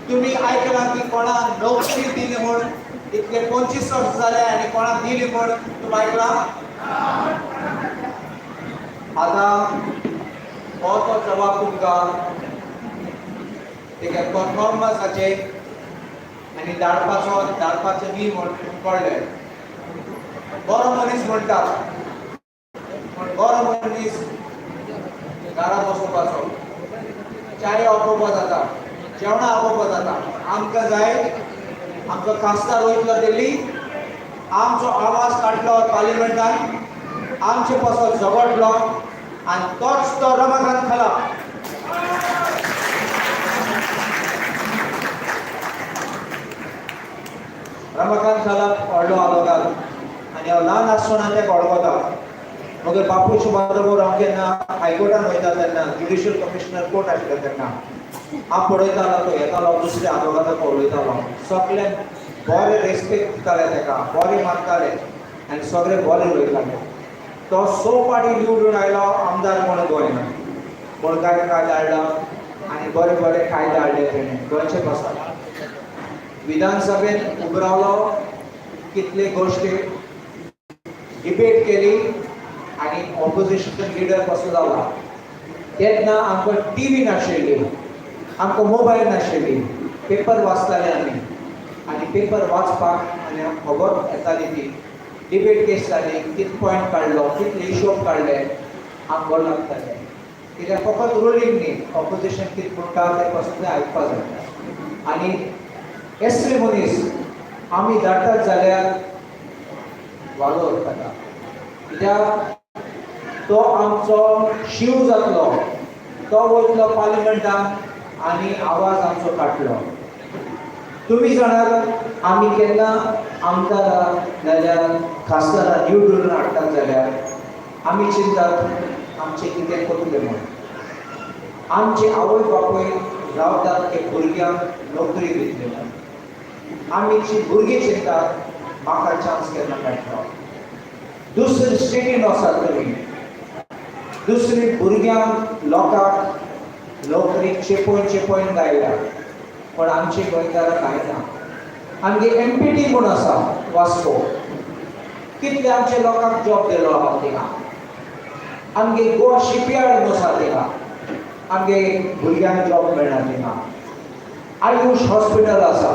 तुम्ही ऐकला की कोणाक नोकरी दिली म्हणून इतके 25 वर्ष झाले आणि कोणाक दिली म्हणून तुम्ही ऐकला? आता हो तो जबाब तुमकां तेका परफॉर्मन्साचे आणि धाडपाचो न्ही म्हणून कळ्ळें. बरो मनीस म्हणटा पण बरो मनीस घरा बसोवपाचो, च्याय आपोवपा जाता, जेवणा आपोवपा जाता. आमकां जाय आमचो खासदार वयतलो दिल्ली, आमचो आवाज काडलो पार्लिमेंटान, आमचे पासो झगडलो आणि तोच तो रमाकांत खाला. रमाकांत खालाक व्हडलो आलोगाल आनी हांव ल्हान आसतना तेका वळखता. मगे बापूचे बरोबर हांव केन्ना हायकोर्टान वयता तेन्ना ज्युडिशियल कमिशनर कोर्ट आशिल्लो तेन्ना हांव पळयतालो तो येतालो दुसऱ्या आदवोगादाक पळयतालो. सगळे बरे रेस्पेक्ट दिताले तेका, बरे मानताले आनी सगळे बरे उलयताले. तो 6 फावटी निवडून आयलो आमदार म्हणून गोंयांत. मुळगाय कायदो हाडलो आनी बरे बरे कायदे हाडले तेणें गोंयचे पासत. विधानसभेत उबो रावलो, कितले गोश्टी डिबेट केली आनी ऑपोजिशन लिडर कसो जाला. तेन्ना आमकां टीव्ही नाशिल्ली, आमकां मोबायल नाशिल्ली, पेपर वाचताले आमी आनी पेपर वाचपाक आनी खबर येताली ती डिबेट केस जाली, कित पॉयंट काडलो, कितले हिशोब काडले आमकां बरें लागतालें. कित्याक फकत रुलींग न्ही, ऑपोजिशन कितें म्हणटा तें पासून तें आयकपाक जाय. आनी असले मनीस आमी धाडटात जाल्यार वालो जाता. कित्याक तो आमचो शिव जातलो, तो वयतलो पार्लिमेंटान आनी आवाज आमचो काडटलो. तुमी जाणात आमी केन्ना आमदार नाजाल्यार खासदाराक निवडून हाडटात जाल्यार आमी चिंतात आमचें कितें करतले म्हूण. आमचे आवय बापूय रावतात ते भुरग्यांक नोकरी दितले म्हूण. आमची भुरगीं चिंतात म्हाका चान्स केन्ना मेळटलो. दुसरे स्टेटीन वचात तुमी, दुसरी भुरग्यांक लोकांक नोकरी चेपयन गायल्या पण आमची गोंयकारां कांय ना. आमगे एमपीटी म्हूण आसा वास्को, कितले आमच्या लोकांक जॉब दिलो आहा थिंगा. आमगे गोवा शिपयार्ड म्हणून आसा थिंगा, आमगे भुरग्यांक जॉब मेळना थिंगा. आयुश हॉस्पिटल आसा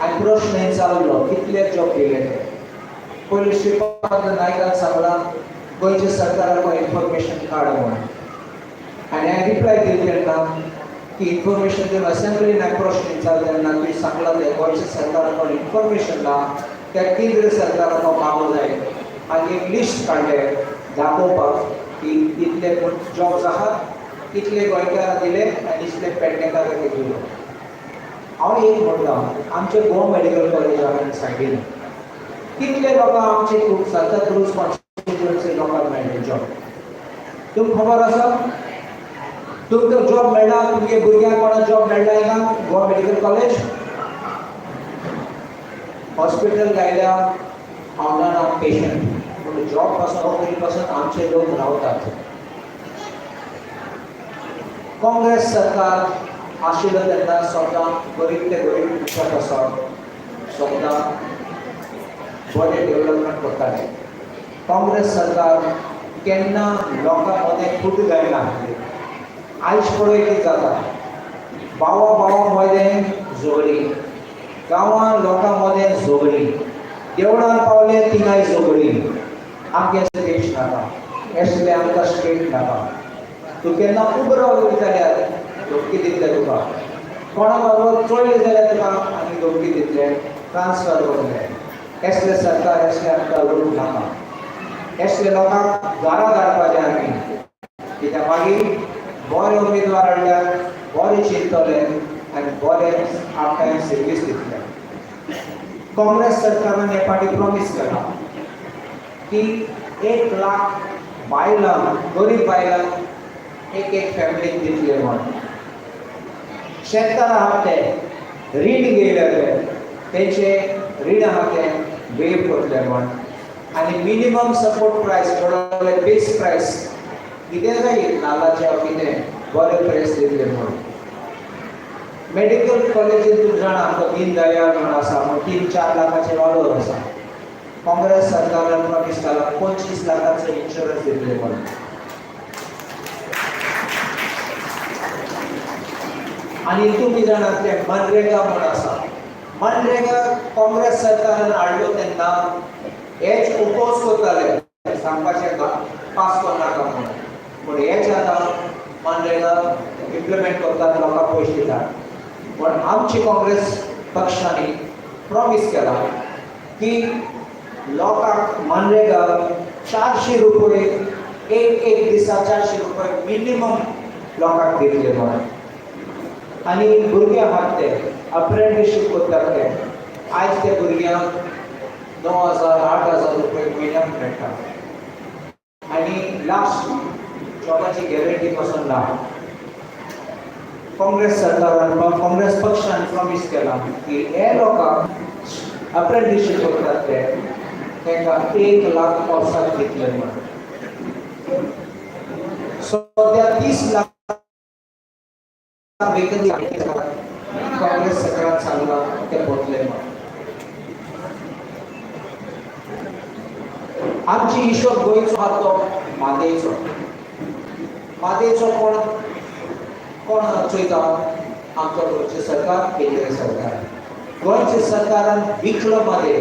आनी प्रश्न हे चाललो कितले जॉब दिले ते. पयलीं श्रीपाद नायकान सांगलां गोंयच्या सरकाराक इन्फॉर्मेशन काड म्हणून आनी हांवें रिप्लाय दिली तेन्ना की इन्फॉर्मेशन दिवन असेंब्लीन हांवें प्रश्न विचारलो तेन्ना तुवें सांगलां ते गोंयच्या सरकाराक इन्फॉर्मेशन ना, त्या केंद्र सरकाराक मागो जाय आनी एक लिस्ट काडलें दाखोवपाक की इतले जॉब्स आहात, कितले गोंयकाराक दिले आनी इतले पेडणेकाराक दिलो. हांव एक म्हणटा आमचे गोवा मेडिकल कॉलेज आहा सायडीन कितले लोकांक आमचे खूब सांता क्रूज कॉन्स्टिट्युएन्सी लोकांक मेळ्ळे जॉब. तुमकां खबर आसा तुमकां जॉब मेळ्ळा, तुमगे भुरग्यांक कोणाक जॉब मेळ्ळा हिंगा गोवा मेडिकल कॉलेज हॉस्पिटल गायल्या हांव जाणा पेशंट पूण जॉब पासून नोकरी पासून आमचे लोक रावतात. काँग्रेस सरकार आशिल्लो तेन्ना स्वता गरीब ते गरीब दिसत आसा, स्वता बरें डेव्हलपमेंट करताले. काँग्रेस सरकार केन्ना लोकां मदें फूट गायना. आयज पळय कितें जाता, भावा मदें झगडी, गांवां लोकां मदें झगडी, देवळान पावले थिंगाय झगडी. आमगे देश नाका, असले आमकां स्टेट नाका. तूं केन्ना उबो रावलो जाल्यार धमकी दितले तुका, कोणा बरोबर चोयले जाल्यार तुका आनी धमकी दितले, ट्रान्सफर करतले. असले सरकार असले आमकां लोक नाका. असले लोकांक घरा धाडपाचें आमी, कित्याक मागीर बरे उमेदवार हाडल्यार बरे चिंततले आनी बरे आमकां सर्वीस दितले. काँग्रेस सरकारान हे फाटी प्रॉमीस केला की 1 लाख बायलांक, गरीब बायलांक एक फॅमिलीक दितले म्हणून. शेतकार आहात ते रीण घेयले तेंचे रीण आहा ते वेव करतले म्हण. आनी मिनिमम सपोर्ट प्रायस थोडे बेस प्रायस कितें जाय नाल्लाचें कितें बरें प्रायस दितले म्हण. मेडिकल कॉलेजीत तुम्ही जाणा आमकां दीनदयाळ म्हणून आसा मग 3-4 लाखाचे वाडोर आसा. काँग्रेस सरकारान प्रॉमिस केला 25 लाखाचो इन्शुरन्स दितले म्हणून. आणि तुम्ही जाणात ते मनरेगा म्हणून आसा. मनरेगा काँग्रेस सरकारान हाडलो तेन्ना हेच ओपोज करताले सांगपाचें पास करनाका म्हणून. पूण हेच आतां मनरेगा इम्प्लिमेंट करतात लोकांक पयशे दितात. पण आमची काँग्रेस पक्षाने प्रॉमिस केला की लोकांक मनरेगा 400 रुपये एक दिसा 400 रुपये मिनिमम लोकांक दितले म्हणून. आणि भुरगे आहात ते अप्रेंटिसशीप करतात ते आयज ते भुरग्यांक 9,000-8,000 रुपये म्हयन्याक मेळटा. आणि लास्ट जॉबाची गॅरंटी पासून ना. काँग्रेस सरकारान काँग्रेस पक्षान प्रॉमिस केला की हे लोकांक अप्रेंटिसशीप करतात ते तांकां 1 लाख वर्साक दितले म्हणून. सध्या 30 लाख वेतन काँग्रेस सरकारान सांगला ते पोतले म्हणून. आमची हिशोब गोंयचो आहा तो मादेचो. मादेचो कोण चोयता आमचो गोंयचें सरकार केंद्र सरकार. गोंयच्या सरकारान विकलो मादे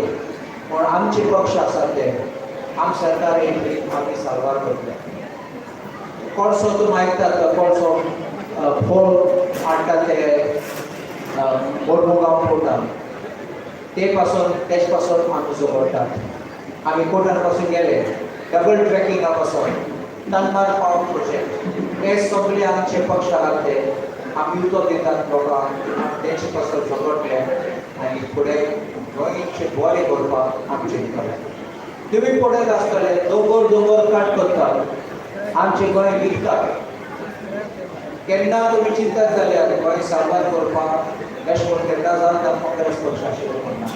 पूण आमचे पक्ष आसात ते आम सरकार येतली आमी सारवार करतले. कोळसो तुमी आयकतात कोळसो फोल हाडटात ते मोरमुगांव कोर्टान तेज पासून आमी झगडटात. आमी कोर्टान पासून गेले डबल ट्रॅकिंगा पासून नंदमार पावर प्रोजेक्ट हे सगळे आमचे पक्ष आहात ते आमी उतो दितात लोकांक तेंचे पासून झगडले आनी फुडें गोंयचे बरें करपाक आमी चिंतले. तुमी पळयत आसतले दोंगर काट करतात आमचे गोंय विकतात. केन्ना तुमी चिंतत जाल्यार गोंय सारवार करपाक अशें करून केन्ना जाता काँग्रेस पक्ष आशिल्लो म्हणटा.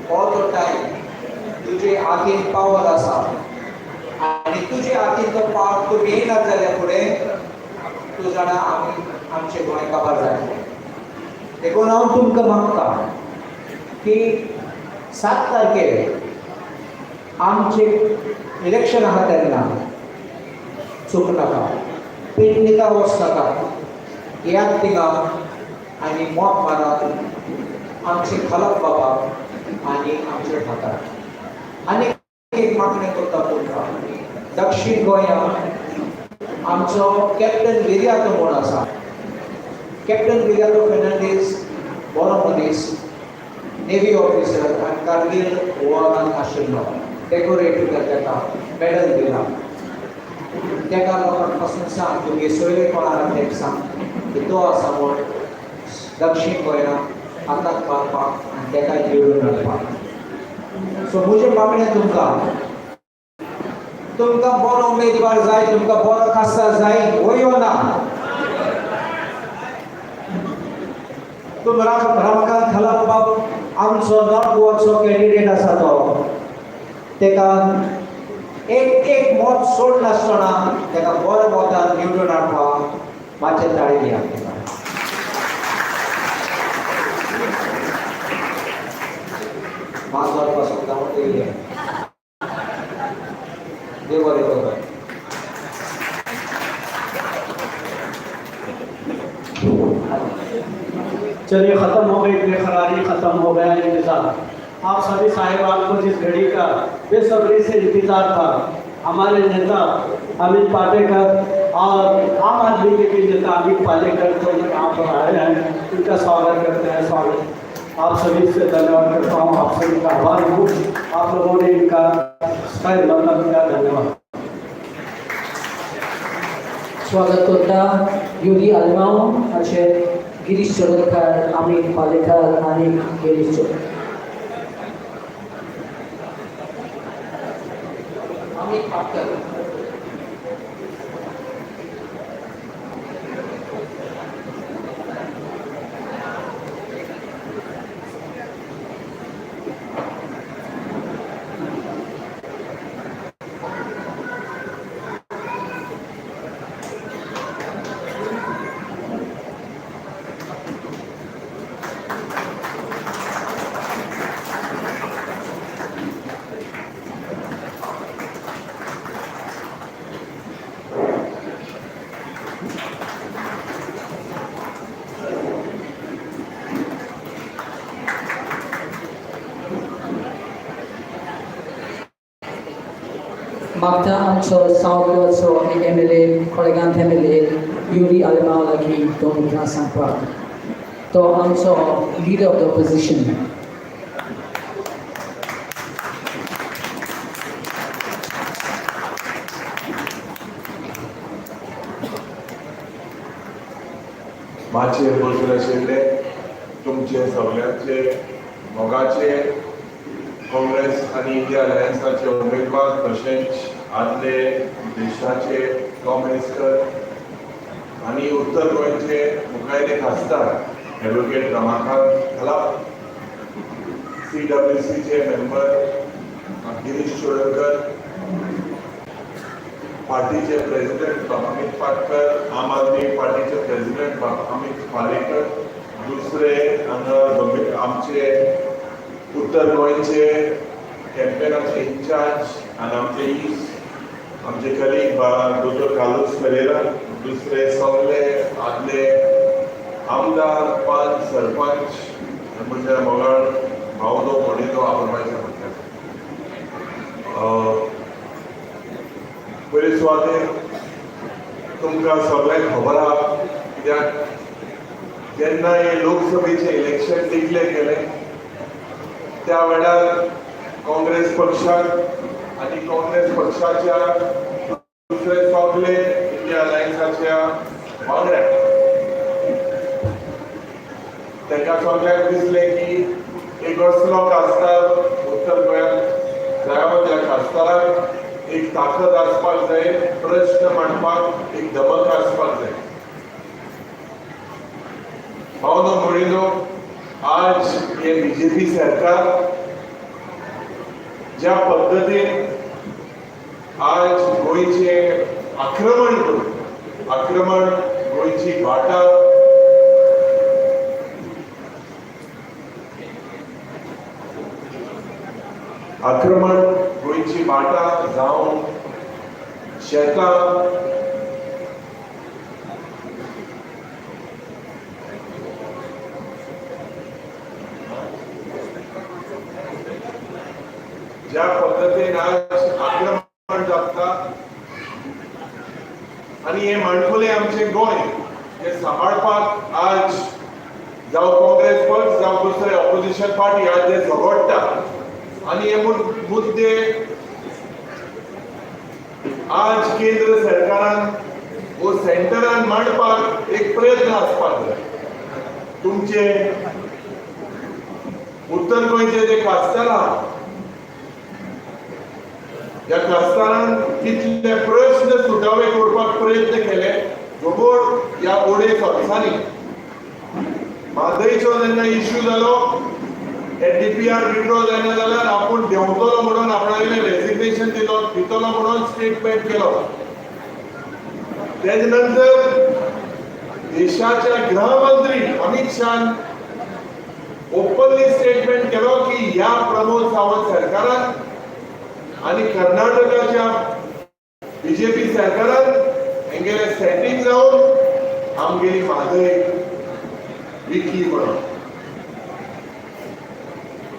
हो तो टायम तुजे हातीन पावर आसा आनी तुजे हातीन तो पावर तुमी येयनात जाल्यार फुडें तूं जाणा आमचे गोंय काबार जातलें. देखून हांव तुमकां मागता की 7 तारखेर आमचे इलेक्शन आहा तेन्ना चुकनाका पेडणेका वचनाका याद थिंगा आनी मोग मारात आमचे खलप बाबा आनी आमचे ठाकर. आनी एक मागणें करता तुमकां दक्षिण गोंयांत आमचो कॅप्टन विर्यातो म्हूण आसा. कॅप्टन विर्यातो फेर्नांडीस बरो मनीस नेव्ही ऑफिसर आनी कारगील वॉरांत आशिल्लो. डेकोरेटिव्ह ताका मेडल दिला. तेका लोकांक पासून सांग तुमगे सोयरे कोणाक तेका सांग की तो आसा म्हूण दक्षिण गोंयांत हाताक मारपाक आनी तेका निवडून हाडपाक. सो म्हजें मागणें तुमकां बरो उमेदवार जाय तुमकां बरो खासदार जाय वयो ना. तुम रमाकांत खलप बाब आमचो नॉर्थ गोवाचो कॅन्डिडेट आसा तो तेका एक मत सोड नासतना तेका बरो मोतान निवडून हाडपाक मातशें ताळी दियात तेका. माजर पासून जावन येयले देव बरें करूं. चलिए ख़त्म हो गई बेकरारी, ख़त्म हो गया इंतज़ार. आप सभी साहिबान को जिस घड़ी का बेसब्री से इंतज़ार था हमारे नेता अमित पाटेकर और आम आदमी के भी नेता अमित पाटेकर को यहाँ पर आए हैं. उनका स्वागत करते हैं. स्वागत आप सभी से धन्यवाद करता हूँ. आप सभी का आभार हूँ. आप लोगों ने इनका खैर मतलब किया. धन्यवाद. स्वागत करता युरी आलमाव अशे गिरीश चोडकर अमित पालेकर आणि गिरीश चोडकर. अमित पाटेकर मागता आमचो सावगाचो MLA कोळेगांव MLA युरी आल्माव लागीं दोन उतरां सांगपाक. तो आमचो लीडर ऑफ द ऑपोजिशन. माचे बसून आशिल्ले तुमचे सगळ्यांचे मोगाचे काँग्रेस आनी इंडिया अलायन्साचे उमेदवार तशेंच आदले देशाचे टॉप मिनिस्टर आनी उत्तर गोंयचे मुखावेले खासदार एडवोकेट रमाकांत खलाप, CWCचे मेंबर गिरीश चोडकर, पार्टीचे प्रेसिडेंट अमित पाटकर, आम आदमी पार्टीचे प्रेसिडेंट अमित पालेकर, दुसरे हांगा आमचे उत्तर गोंयचे कॅम्पेनाचे इंचार्ज आनी आमचे ईस्ट आमचे कलीग दोतोर कार्लोस पेरेरा, दुसरे सगळे आदले आमदार, पंच, सरपंच म्हणजे मोगाळ भावलो मोडीलो आबरबायचे म्हणटात. पयले सुवातेर तुमकां सगळ्यांक खबर आहा कित्याक जेन्ना हे लोकसभेचे इलेक्शन डिक्लेअर केलें त्या वेळार काँग्रेस पक्षाक आनी काँग्रेस पक्षाच्या दुसरे सगळे इंडिया अलायन्साच्या वांगड्याक तांकां सगळ्यांक दिसलें की एक असलो खासदार उत्तर गोंयांत जायो ज्या खासदाराक एक ताकद आसपाक जाय, प्रश्न मांडपाक एक धमक आसपाक जाय. भावनो मोडीनो, आज हे बीजेपी सरकार ज्या पद्धतीन आज गोंयचे आक्रमण करून गोंयची भाटां गोंयची भाटां जावं शेतां ज्या पद्धतीन आज आक्रमण जाता आनी हे माणकुले आमचे गोंय हे सांबाळपाक आज जावं काँग्रेस पक्ष जावं दुसरे ऑपोजिशन पार्टी आज जे झगडटा आनी हे मुद्दे आज केंद्र सरकारान वो सेंटरान मांडपाक एक प्रयत्न आसपाक जाय. तुमचे उत्तर गोंयचे जे खासदार आहा ह्या खासदारान कितले प्रश्न सुटावे करपाक प्रयत्न केले गोबोर ह्या ओडे वर्सांनी. म्हादयचो जेन्ना इश्यू जालो DPR विड्रॉ जायना जाल्यार आपूण देंवतलो म्हणून आपणागेलें रेजिग्नेशन दितलो म्हणून स्टेटमेंट केलो. तेजे नंतर देशाच्या गृहमंत्री अमित शाहान ओपनली स्टेटमेंट केलो की ह्या प्रमोद सावंत सरकारान आनी कर्नाटकाच्या बीजेपी सरकारान हेंगेले सेटिंग जावन आमगेली म्हादय विकली म्हणून.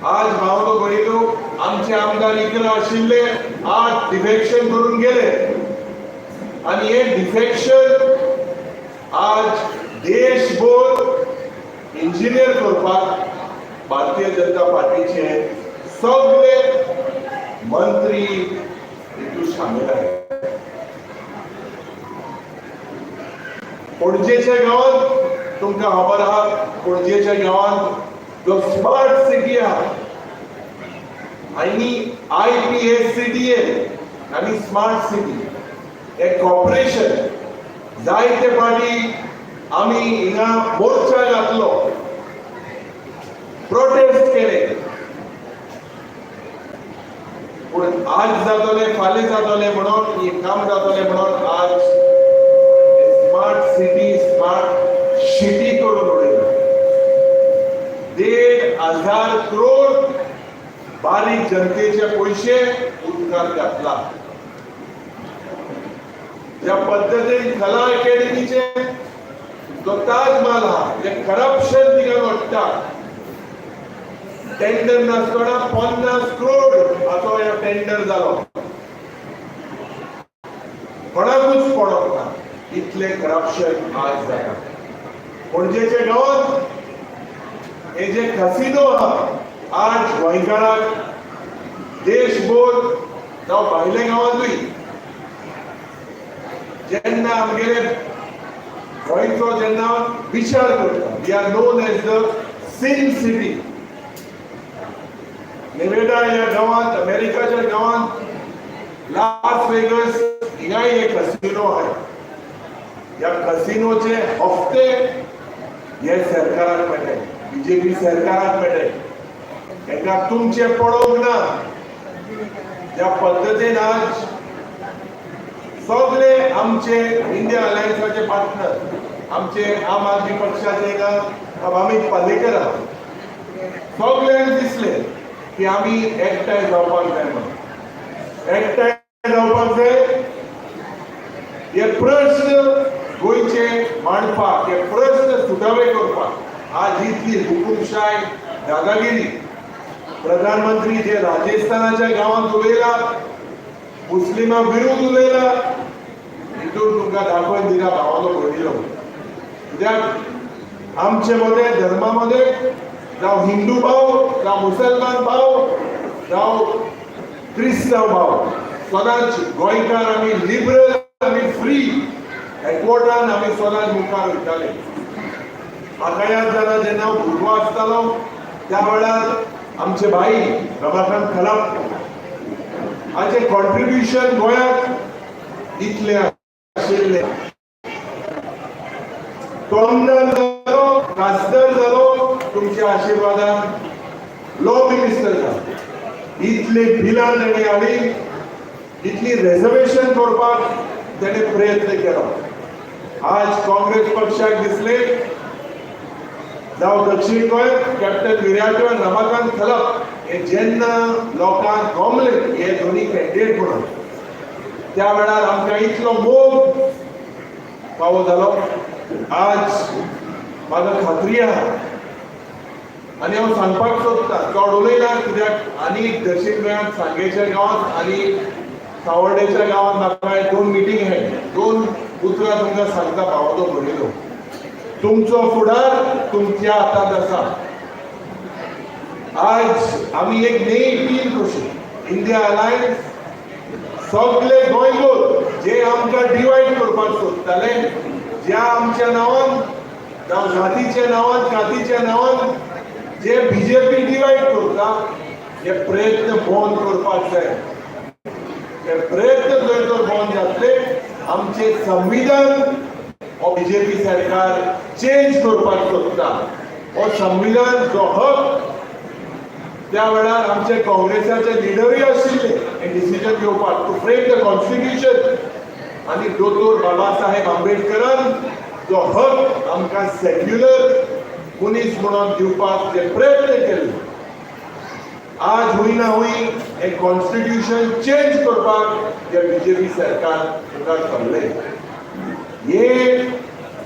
आज भावनो भयणो, आमचे आमदार इकरा आशिल्ले आज डिफेक्शन करून गेले आनी हे डिफेक्शन आज देशभर इंजिनियर करपाक भारतीय जनता पार्टीचे सगळे मंत्री हितून शामील आहेत. पणजेच्या गांवांत तुमकां खबर आहा पणजेच्या गांवांत जो स्मार्ट सिटी आहा आनी IPSCDA आनी स्मार्ट सिटी हे कॉर्पोरेशन जायते फाटी आमी हिंगा मोर्चा घातलो, प्रोटेस्ट केले, पूण आज जातले फाल्यां जातले म्हणून हे काम जातले म्हणून आज स्मार्ट सिटी करून उडयला. 1,500 करोड बारीक जनतेचे पैसे उदकांत घातला. ज्या पद्धतीन कला अकॅडमीचे जो ताज महाल हा जे करप्शन तिका घडटा, टेंडर नासतना 50 करोड हाचो टेंडर जालो कोणाकूच पडोंक ना इतले करप्शन आज जाता. पणजेच्या गांवांत हे जे कसिनो आहा आज गोंयकारांक देशभर जावं भायल्या गांवांतूय जेन्ना आमगेले गोंयचो जेन्ना विचार करता we are known as the sin city. Nevada ह्या गांवांत अमेरिकाच्या गांवांत लास वेगस हिंगाय एक कसिनो आहे. ह्या कसिनोचे हफ्ते हे सरकाराक मेळटाय, बीजेपी सरकाराक मेळटाय. हाका तुमचे पडोवंक ना. ज्या पद्दतीन आज सगळे आमचे इंडिया अलायन्साचे पार्टनर आमचे आम आदमी पक्षाचे अमित पालेकर सगळ्यांक दिसले की आमी एकठांय जावपाक जाय म्हणून. एकठांय जावपाक जाय. हे प्रश्न गोंयचे मांडपाक, हे प्रश्न सुटावे करपाक आज इतली हुकुमशाय दादागिरी. प्रधानमंत्री जे राजस्थानाच्या गांवांत उलयला, मुस्लिमां विरुद्ध उलयला, हितून तुमकां दाखोवन दिला भावालो घडिलो. कित्याक आमचे मदे धर्मामध्ये जावं हिंदू भाव, जावं मुसलमान भाव, जावं क्रिस्तांव भाव, सदांच गोंयकार आमी लिबरल आमी फ्री एकवटान आमी सदांच मुखार वयताले. म्हाका याद जाता जेन्ना हांव भुरगो आसतालो त्या वेळार आमचे भाई रमाकांत खलाप हाचे कॉन्ट्रिब्युशन गोंयाक इतले आशिल्ले. तो आमदार जालो, खासदार जालो तुमच्या आशिर्वादान, लॉ मिनिस्टर जालो. इतले बिलां ताणें हाडली, इतली रिझर्वेशन करपाक ताणें प्रयत्न केलो. आज काँग्रेस पक्षाक दिसले जावं दक्षिण गोंय कॅप्टन विराटो आनी रमाकांत खलप हे जेन्ना लोकांक गमले हे दोनी कॅन्डिडेट म्हणून त्या वेळार आमकां इतलो मोग फावो जालो. आज म्हाका खात्री आहा आनी हांव सांगपाक सोदतां चड उलयना कित्याक आनी दक्षिण गोंयांत सांगेच्या गांवांत आनी सावर्डेच्या गांवांत म्हाका 2 मिटींग आहाय. 2 उतरां तुमकां सांगता भावाचो घडिलो. तुमचो फुडार तुमच्या हातांत आसा. आज आमी एक नई टीम कशी इंडिया अलायन्स सगळे गोंयभर जे आमकां डिवायड करपाक सोदताले, ज्या आमच्या नांवान जावं जातीच्या नांवान कातीच्या नांवान जे बीजेपी डिवायड करता हे प्रयत्न बंद करपाक जाय. हे प्रयत्न जर तर बंद जातले आमचे संविधान हो बीजेपी सरकार चेंज करपाक सोदता. हो संविधान जो हक त्या वेळार आमचे काँग्रेसाचे लिडरूय आशिल्ले हे डिसिजन घेवपाक टू फ्रेम द कॉन्स्टिट्यूशन आनी दोतोर बाबासाहेब आंबेडकरान जो हक आमकां सेक्युलर मनीस म्हणून दिवपाक जे प्रयत्न केले. आज हुई ना हुई हे कॉन्स्टिट्यूशन चेंज करपाक जे बीजेपी सरकार मुखार सरले. हे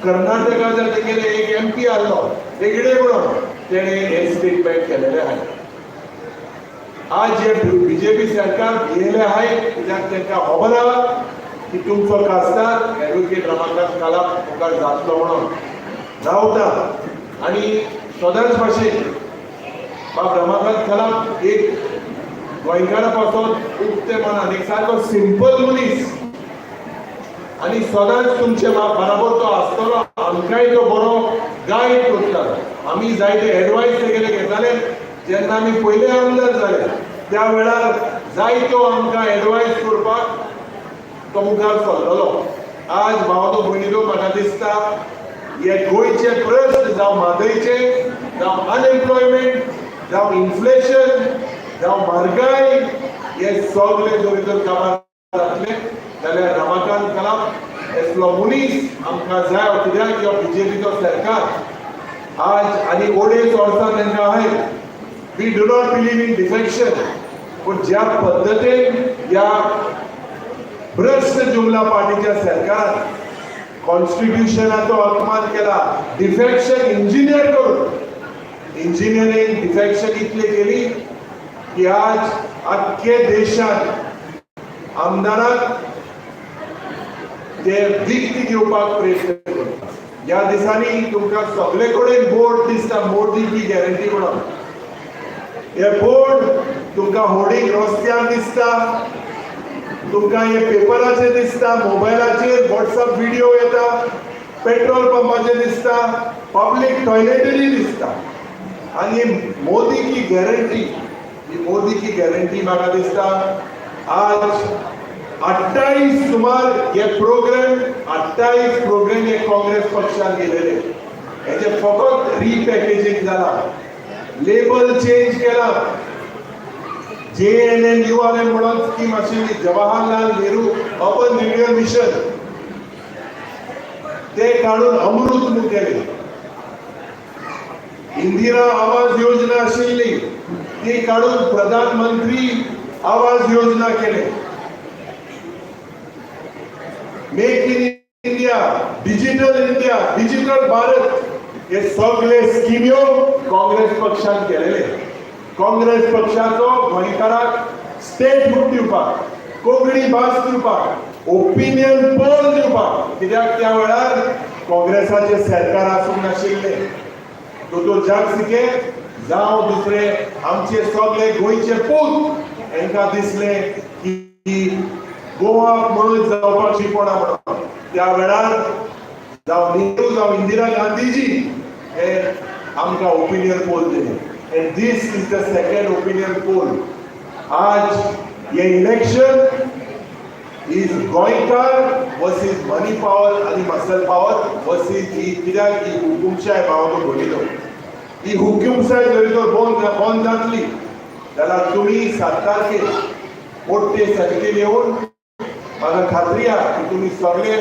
कर्नाटका जर तेगेले एक MP आसलो तेगडे म्हणून तेणे हे स्टेटमेंट केलेले आहे. आज जे बीजेपी सरकार भियेले आहे कित्याक तांकां खबर आहा की तुमचो खासदार एडवोकेट रमाकांत खलप मुखार जातलो म्हणून रावता. आनी सदांच भाशेन बाब रमाकांत खलप एक गोंयकारा पासून उक्ते मनान एक सारको सिंपल मनीस आनी सदांच तुमचे बराबर तो आसतलो. आमकांय तो बरो गायड करतालो. आमी जायते एडवायस तेगेले घेताले. जेन्ना आमी पयले आमदार जाले त्या वेळार जायतो आमकां एडवायस करपाक तो मुखार सरलेलो. आज भावाचो भयणीचो म्हाका दिसता हे गोंयचे प्रश्न जावं म्हादयचे जावं अनएम्प्लॉयमेंट जावं इन्फ्लेशन जावं म्हारगाय हे सगळे जरी तर कामार जातले जाल्यार रमाकांत खलप असलो मनीस आमकां जाय. कित्याक ह्यो बीजेपीचो सरकार आज आनी ओडेच वर्सां तांकां आहाय. We do not believe in defection. पूण ज्या पद्दतीन ह्या भ्रष्ट जुमला पार्टीच्या सरकारान कॉन्स्टिट्यूशनाचो अपमान केला, डिफेक्शन इंजिनियर करून इंजिनियरींग डिफेक्शन इतली केली की आज अख्खे देशात आमदाराक ते विकती घेवपाक प्रयत्न करता. ह्या दिसांनी तुमकां सगळे कडेन बोर्ड दिसता मोदी की गॅरंटी म्हणून. हे बोर्ड तुमकां होर्डिंग रस्त्यार दिसता, तुमकां हे पेपराचेर दिसता, मोबायलाचेर व्हॉट्सअप व्हिडिओ येता, पेट्रोल पंपाचेर दिसता, पब्लीक टॉयलेटरी दिसता. आनी मोदी की गॅरंटी, ही मोदी की गॅरंटी म्हाका दिसता आज 28 सुमार हे प्रोग्राम 28 प्रोग्राम हे काँग्रेस पक्षान केलेले. हेचे फकत रिपॅकेजिंग जाला, लेबल चेंज केला. JNNURM म्हणून स्कीम आशिल्ली, Jawaharlal Nehru urban renewal mission, ते काढून अमृत म्हणून केले. इंदिरा आवास योजना आशिल्ली, ती काढून प्रधानमंत्री आवास योजना केले. Make in India, digital Bharat, हे सगळे स्किम्यो काँग्रेस पक्षान केलेले. काँग्रेस पक्षाचो गोंयकाराक स्टेटहूड दिवपाक, कोंकणी भास दिवपाक, ओपिनियन पोल दिवपाक, कित्याक त्या वेळार काँग्रेसाचे सरकार आसूंक नाशिल्ले. दोतोर जागसिके जावं दुसरे आमचे सगळे गोंयचे पूत, हांकां दिसले की गोवा म्हणून जावपाची पडा म्हणून. त्या वेळार जावं नेहरू जावं इंदिरा गांधीजी हे आमकां ओपिनियन पोल दिले. And this is the second opinion poll. आज हे इलेक्शन इज गोंयकार वर्सीस मनी पावर आनी मसल पावर वर्सीस ही, कित्याक ही हुकुमशाय भावाचो घडयलो. ही हुकुमशाय जरी तर बंद जातली जाल्यार तुमी 7 तारखेर मोठे संख्येन येवन म्हाका खात्री आहा की तुमी सगळे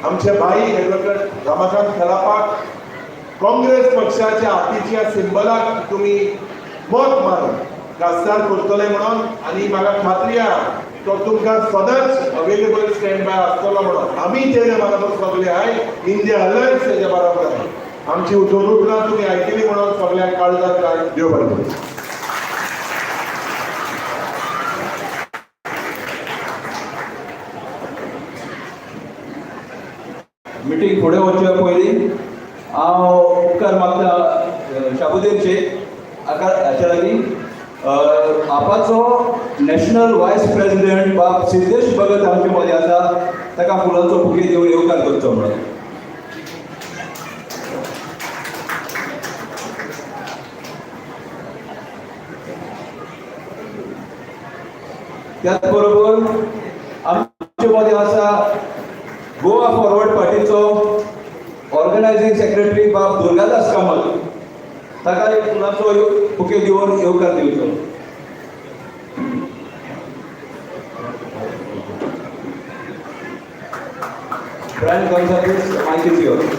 आमचे भाई एडवोकेट रमाकांत खरापाक काँग्रेस पक्षाच्या हातीच्या सिंबलाक तुमी मत मारून खासदार करतले म्हणून. आनी म्हाका खात्री आहा तो तुमकां सदांच अवेलेबल स्टँड बाय आसतलो म्हणून. आमी तेजे बरोबर सगळे आय इंडिया अलायन्स तेजे बरोबर आय. आमची उठोवणूक तुमी आयकली म्हणून सगळ्यांक काळजात काय देव बरें करूं. मिटींग फुडें वचचे पयलीं हांव उपकार मागता शाबुद्दीन शेख हाच्या लागीं आपाचो नॅशनल व्हायस प्रेसिडेंट बाब सिद्धेश भगत आमचे मदीं आसा, ताका फुलांचो बुके दिवन येवकार करचो म्हणून. त्याच बरोबर आमचे मदीं आसा गोवा फॉरवर्ड पार्टीचो ऑर्गनायझिंग सेक्रेटरी बाब दुर्गादास कामत, ताका एक फुलांचो बुके दिवन येवकार दिवचो. Brian Gonzales, mike is yours.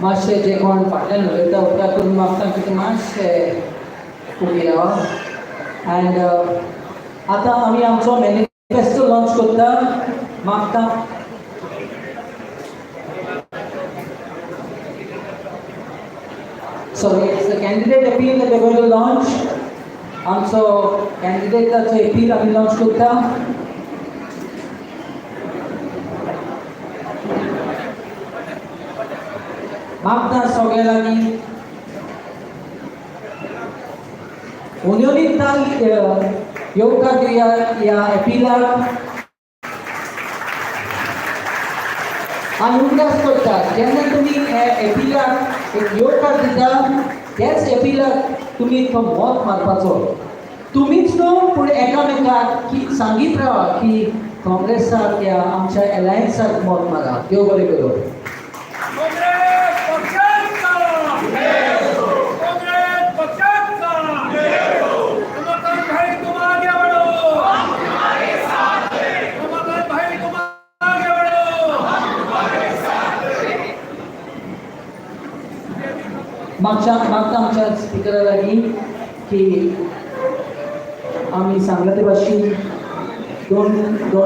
मातशें जे कोण फाटल्यान उलयता उपकार करून मागता की मातशें उबी राव. एंड आतां आमी आमचो मॅनिफेस्टो लॉन्च करता. मागता sorry it's the candidate appeal that we going to launch. आमचो कॅन्डिडेटाचो अपील आमी लॉन्च करता. मागता सगळ्या लागीं उनिवनीतान येवकार दिवया ह्या एपिलाक. आनी उगडास करता जेन्ना तुमी एपिलाक एक येवकार दिता त्याच एपिलाक तुमी तो मत मारपाचो. तुमीच न्हू पूण एकामेकाक की सांगीत रावा की काँग्रेसाक या आमच्या एलायन्साक मत मारा. देव बरें करूं. मागता आमच्या स्पिकरा लागीं की आमी सांगला ते भाशेन दोन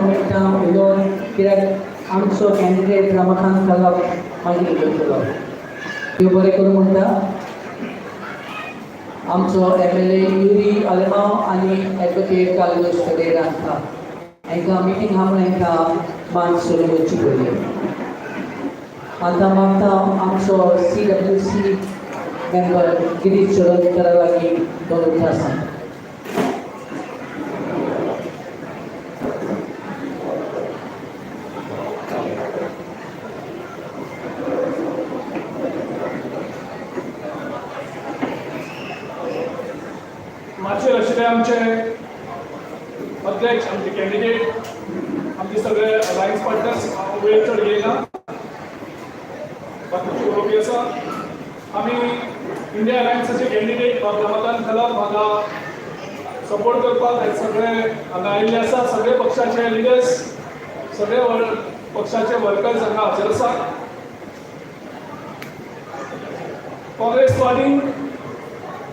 मिनटां उलोवन कित्याक आमचो कॅन्डिडेट रमाकांत कलाप मागीर उलयतलो त्यो बरें करून म्हणटा आमचो MLA युरी आलेमांव आनी एडवोकेट कार्लोस पेरेरा आसा हांकां मिटींग आहा म्हणून हांकां मान सोडूंची पडली आतां मागता आमचो CWC मेंबर गिरीश चोडणकरा लागीं 2 मिनटां सांग मागचे आशिल्ले आमचे अध्यक्ष आमचे कॅन्डिडेट आमचे सगळे अलायन्स पार्टनर्स हांव वेळ चड घेयना बाकीचे उलोवपी आसा आमी इंडिया अलायन्साचे कॅन्डिडेट रमाकांत कलाप म्हाका सपोर्ट करपाक सगळे हांगा आयिल्ले आसा सगळे पक्षाचे लिडर्स सगळे पक्षाचे वर्कर्स हांगा हजर आसा काँग्रेस पार्टीन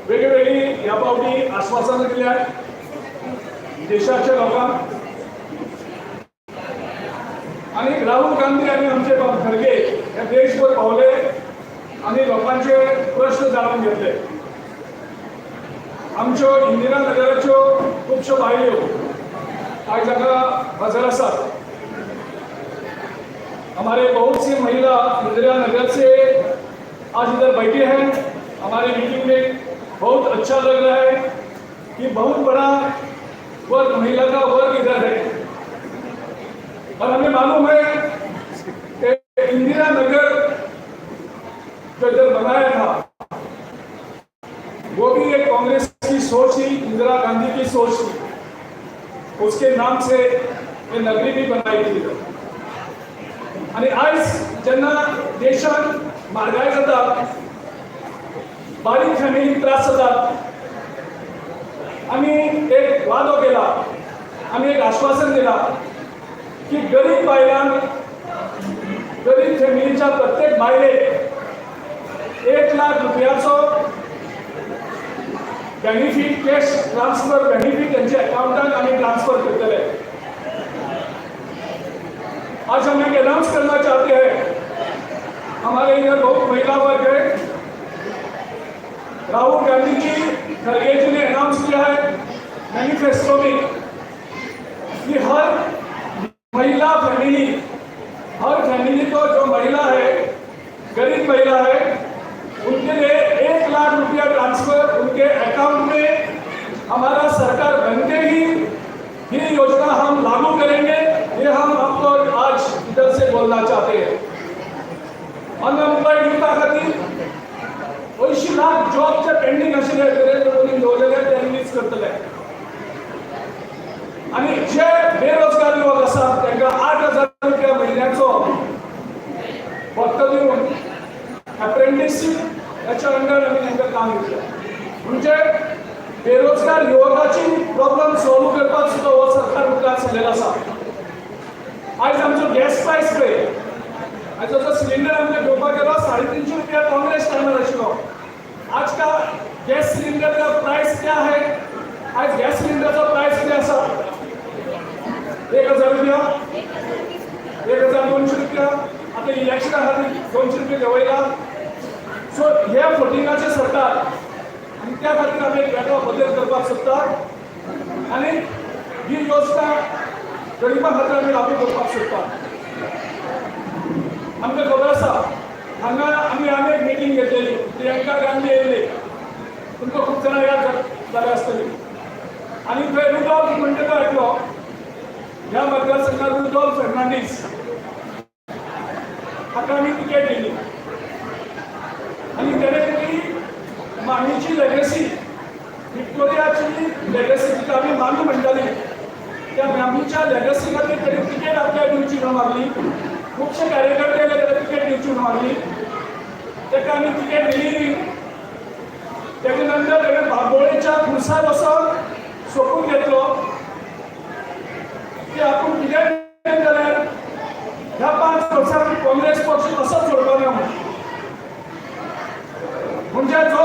वेगवेगळी ह्या फावटी आश्वासनां दिल्यात देशाच्या लोकांक आनी राहुल गांधी आनी आमचे खरगे हे देशभर पावले आनी लोकांचे प्रश्न जाणून घेतले आमच्यो इंदिरा नगराच्यो खुबश्यो बायल्यो आयज हांगा हजर आसात हमारे बहुत सी महिला इंदिरा नगर से आज इधर बैठी हैं हमारे मीटिंग में बहुत अच्छा लग रहा है कि बहुत बड़ा वर्ग महिला का वर्ग इधर है और हमें मालूम है कि इंदिरा नगर जो इधर बनाया था वो भी एक कांग्रेस की सोच थी इंदिरा गांधी की सोच थी उसके नाम से ये नगरी भी बनाई थी आणि आज ज्यांना देशात महागाई जाता बारीक फॅमिली त्रास जातात आम्ही एक वादो केला आम्ही एक आश्वासन दिला की गरीब बायलांक गरीब फॅमिलीच्या प्रत्येक बायलेक 1 लाख रुपयाचो बेनिफिट कॅश ट्रान्सफर बेनिफिट त्यांच्या अकाउंटात आम्ही ट्रान्सफर करतले आज हम एक अनाउंस करना चाहते हैं हमारे इधर बहुत महिला वर्ग है राहुल गांधी जी खरगे जी ने अनाउंस किया है मैनिफेस्टो में कि हर फैमिली को जो महिला है गरीब महिला है उनके लिए 1 लाख रुपया ट्रांसफर उनके अकाउंट में हमारा सरकार बनते ही ये योजना हम लागू करेंगे ये हम आपको आज इधर से बोलना चाहते हैं अनएम्प्लॉयड युवता खातीर 80 लाख जॉबचे पेंडिंग आशिल्ले नरेंद्र मोदीन दवरलेले ते रिलीज करतले आणि जे बेरोजगार युवक आसात तांकां 8,000 रुपया महिन्याचो भत्तो दिवन अप्रेंटिसशीप याच्या अंडर आमी तांकां काम दितले म्हणजे बेरोजगार युवकाची प्रॉब्लेम सॉल्व करपाक सुद्दां हो सरकार मुखार सरलेलो आसा आज आमचो गॅस प्रायस पळय आज जो सिलिंडर आमकां घेवपाक गेलो 350 रुपया कांग्रेस टायमार आशिल्लो आज का गैस सिलेंडर का प्राइस क्या है आज गैस सिलेंडर का प्राइस किती आसा 1,000 रुपया 1,200 रुपया आता इलेक्शन खातीर 200 रुपया देंवयला सो हे फोटिंगाचे सरकार आनी त्या खातीर आमी एक वेगळो बदल करपाक सोदता आनी ही योजना गरिबां खातीर आमी लागू करपाक सोदता आमकां खबर आसा हांगा आमी एक मिटींग घेतलेली प्रियंका गांधी येयले तुमकां खूब जाणां याद जाले आसतली आनी थंय रुडॉल्फ म्हणटा तो एकलो ह्या मतदारसंघात रुडॉल्फ फर्नांडीस हाका आमी टिकेट दिली आनी तेणे ती मामीची लेगसी विक्टोरियाची लेगसी जिका आमी मामी म्हणटाली त्या मामीच्या लेगसी खातीर तेणी टिकेट आपल्याक दिवची म्हणून मागली खुबशे कार्यकर्ते ताका टिकेट दिवची म्हणून मागली ताका आमी टिकेट दिली तेजे नंतर ताणें बांबोळेच्या खुर्सार वचून सोपून घेतलो की आपूण कितें जाल्यार ह्या 5 वर्सांत काँग्रेस पक्ष असोच सोडपाना म्हणजे जो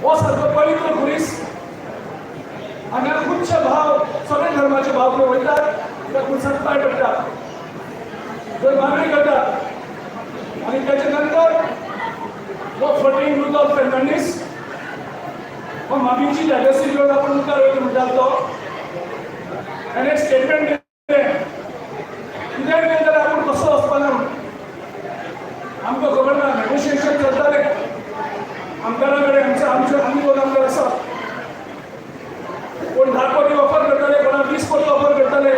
हो सारको पवित्र खुरीस हांगा खुबशे भाव सगळे धर्माचे भाव थंय वयतात त्या खुर्साक पांय पडटात थंय मागणी करतात आणि त्याच्या नंतर वो 14 रुडॉल्फ फर्नांडीस हो मागीची लेगसी घेऊन आपण मुखार वयता म्हणटात तो आनी एक स्टेटमेंट दिलें कित्याक दिलें जाल्यार आपूण कसो वचपाना आमकां खबर ना नेगोशिएशन चलतालें आमदारा कडेन आमी दोन आमदार आसा कोण 10 कोटी ऑफर करताले कोणाक 20 कोटी ऑफर करताले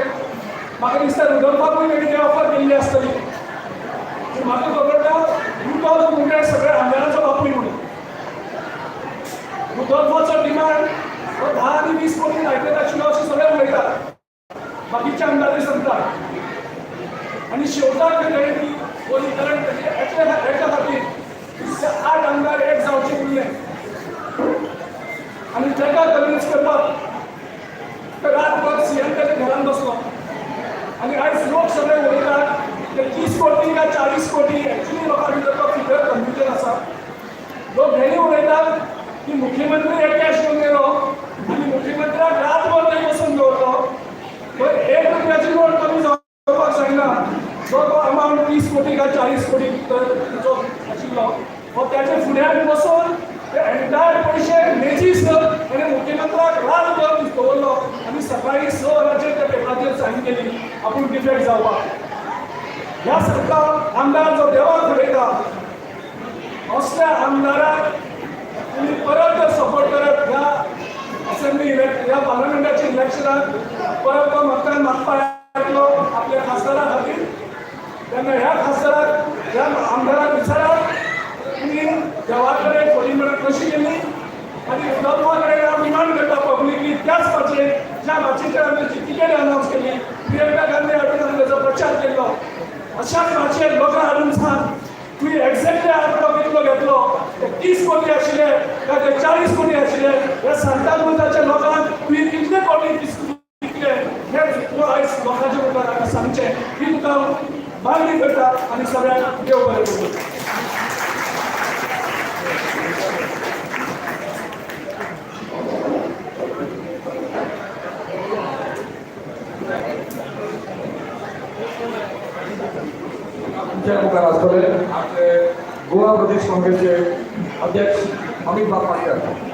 म्हाका दिसता रुडॉल्फाकूय तेणी ऑफर केल्ली आसतली पूण म्हाका खबर ना रुडॉल्फ म्हणजे सगळ्या आमदारांचो बापूय म्हणून रुडॉल्फाचो डिमांड 10 आनी 20 कोटी लायतले आशिल्लो अशें सगळे उलयतात बाकीचे आमदार सांगतात आणि शेवटाक तेणी ती वनीकरण हेच्या खातीर 8 आमदार एक जावचे उरले आणि ताका कन्विन्स करपाक रातभर सीएम त्याच्या घरान बसलो आणि आयज लोक सगळे उलयतात ते 30 कोटी काय 40 कोटी एक्चुअली लोकां भितर तो फिगर कन्फ्युजन आसा लोक हेणी उलयतात की मुख्यमंत्री एक कॅश घेवन गेलो आणि मुख्यमंत्र्याक रातभर थंय बसून दवरलो पण 1 रुपयाची नोट कमी जावपाक जायना जो तो अमावंट 30 कोटी काय 40 कोटी तिचो आशिल्लो हो त्याच्या फुड्यान बसून ते एंटायर पैसे मेजीस आणि मुख्यमंत्र्याक रातभर दवरलो आनी सकाळी 6 वरांचेर त्या पेपराचेर सायन केली आपूण डिफेक्ट जावपाक ह्या सारका आमदार जो देवाक उलयता असल्या आमदाराक तुमी परत जर सपोर्ट करत ह्या असेंब्ली ह्या पार्लमेंटाच्या इलेक्शनाक परत तो मतदान मागपाक येतलो आपल्या खासदारा खातीर तेन्ना ह्या खासदाराक ह्या आमदाराक विचारात तुमी देवा कडेन थोडी मेळत कशी केली आनी रुडॉल्फा कडेन हांव डिमांड करता पब्लिकली त्याच भाशेन ज्या भाशेचेर आमी तिकेट अनावन्स केली प्रियंका गांधी हाडून हांवें तेजो प्रचार केल्लो अशाच भाशेन लोकां हाडून सांग तुवें एक्झॅक्टली आंकडो कितलो घेतलो ते 30 कोटी आशिल्ले काय ते 40 कोटी आशिल्ले ह्या सांताक्रुजाच्या लोकांक तुवें कितले कोटी दितले हें आयज लोकांच्या मुखार हांगा सांगचें ही तुका मागणी करता आनी सगळ्यांक देव बरें करूं आमच्या मुखार आसतले आपले गोवा प्रदेश काँग्रेसचे अध्यक्ष अमित बाब पाटकर.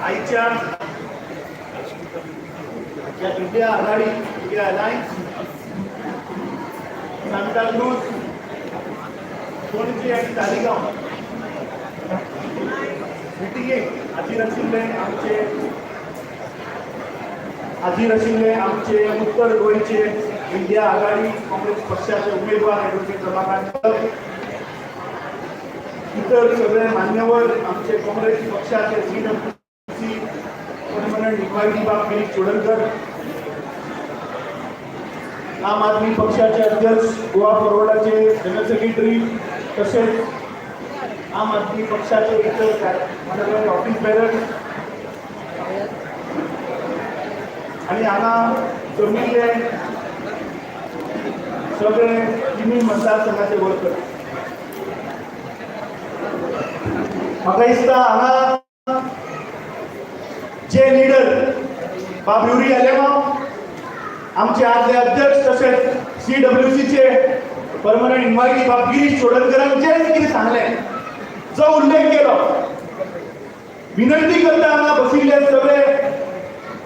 आईच्या इंडिया आघाडी इंडिया अलायन्स सांताक्रुज पणजी आणि तालिगांव मिटिंगेक हाजीर आशिल्ले आमचे उत्तर गोंयचे इंडिया आघाडी काँग्रेस पक्षाचे उमेदवार ॲडव्होकेट रमाकांत इतर सगळे मान्यवर आमचे काँग्रेस पक्षाचे परमनंट इन्क्वायरी बाब गिरीश चोडणकर आम आदमी पक्षाचे अध्यक्ष गोवा फॉरवर्डाचे जनरल सेक्रेटरी तसेच आम आदमी पक्षाचे इतर ऑफिस बेरर आणि हांगा जमिल्ले सगळे तिनूय मतदारसंघाचे वर्कर म्हाका दिसता हांगा जे लीडर बाबुरी आलेमाव आमचे आदले अध्यक्ष तसेच CWCचे परमनंट इन्व्हायटी बाब गिरीश चोडणकरांचे कितें सांगलें जो उल्लेख केलो विनंती करता हांगा बशिल्ले सगळे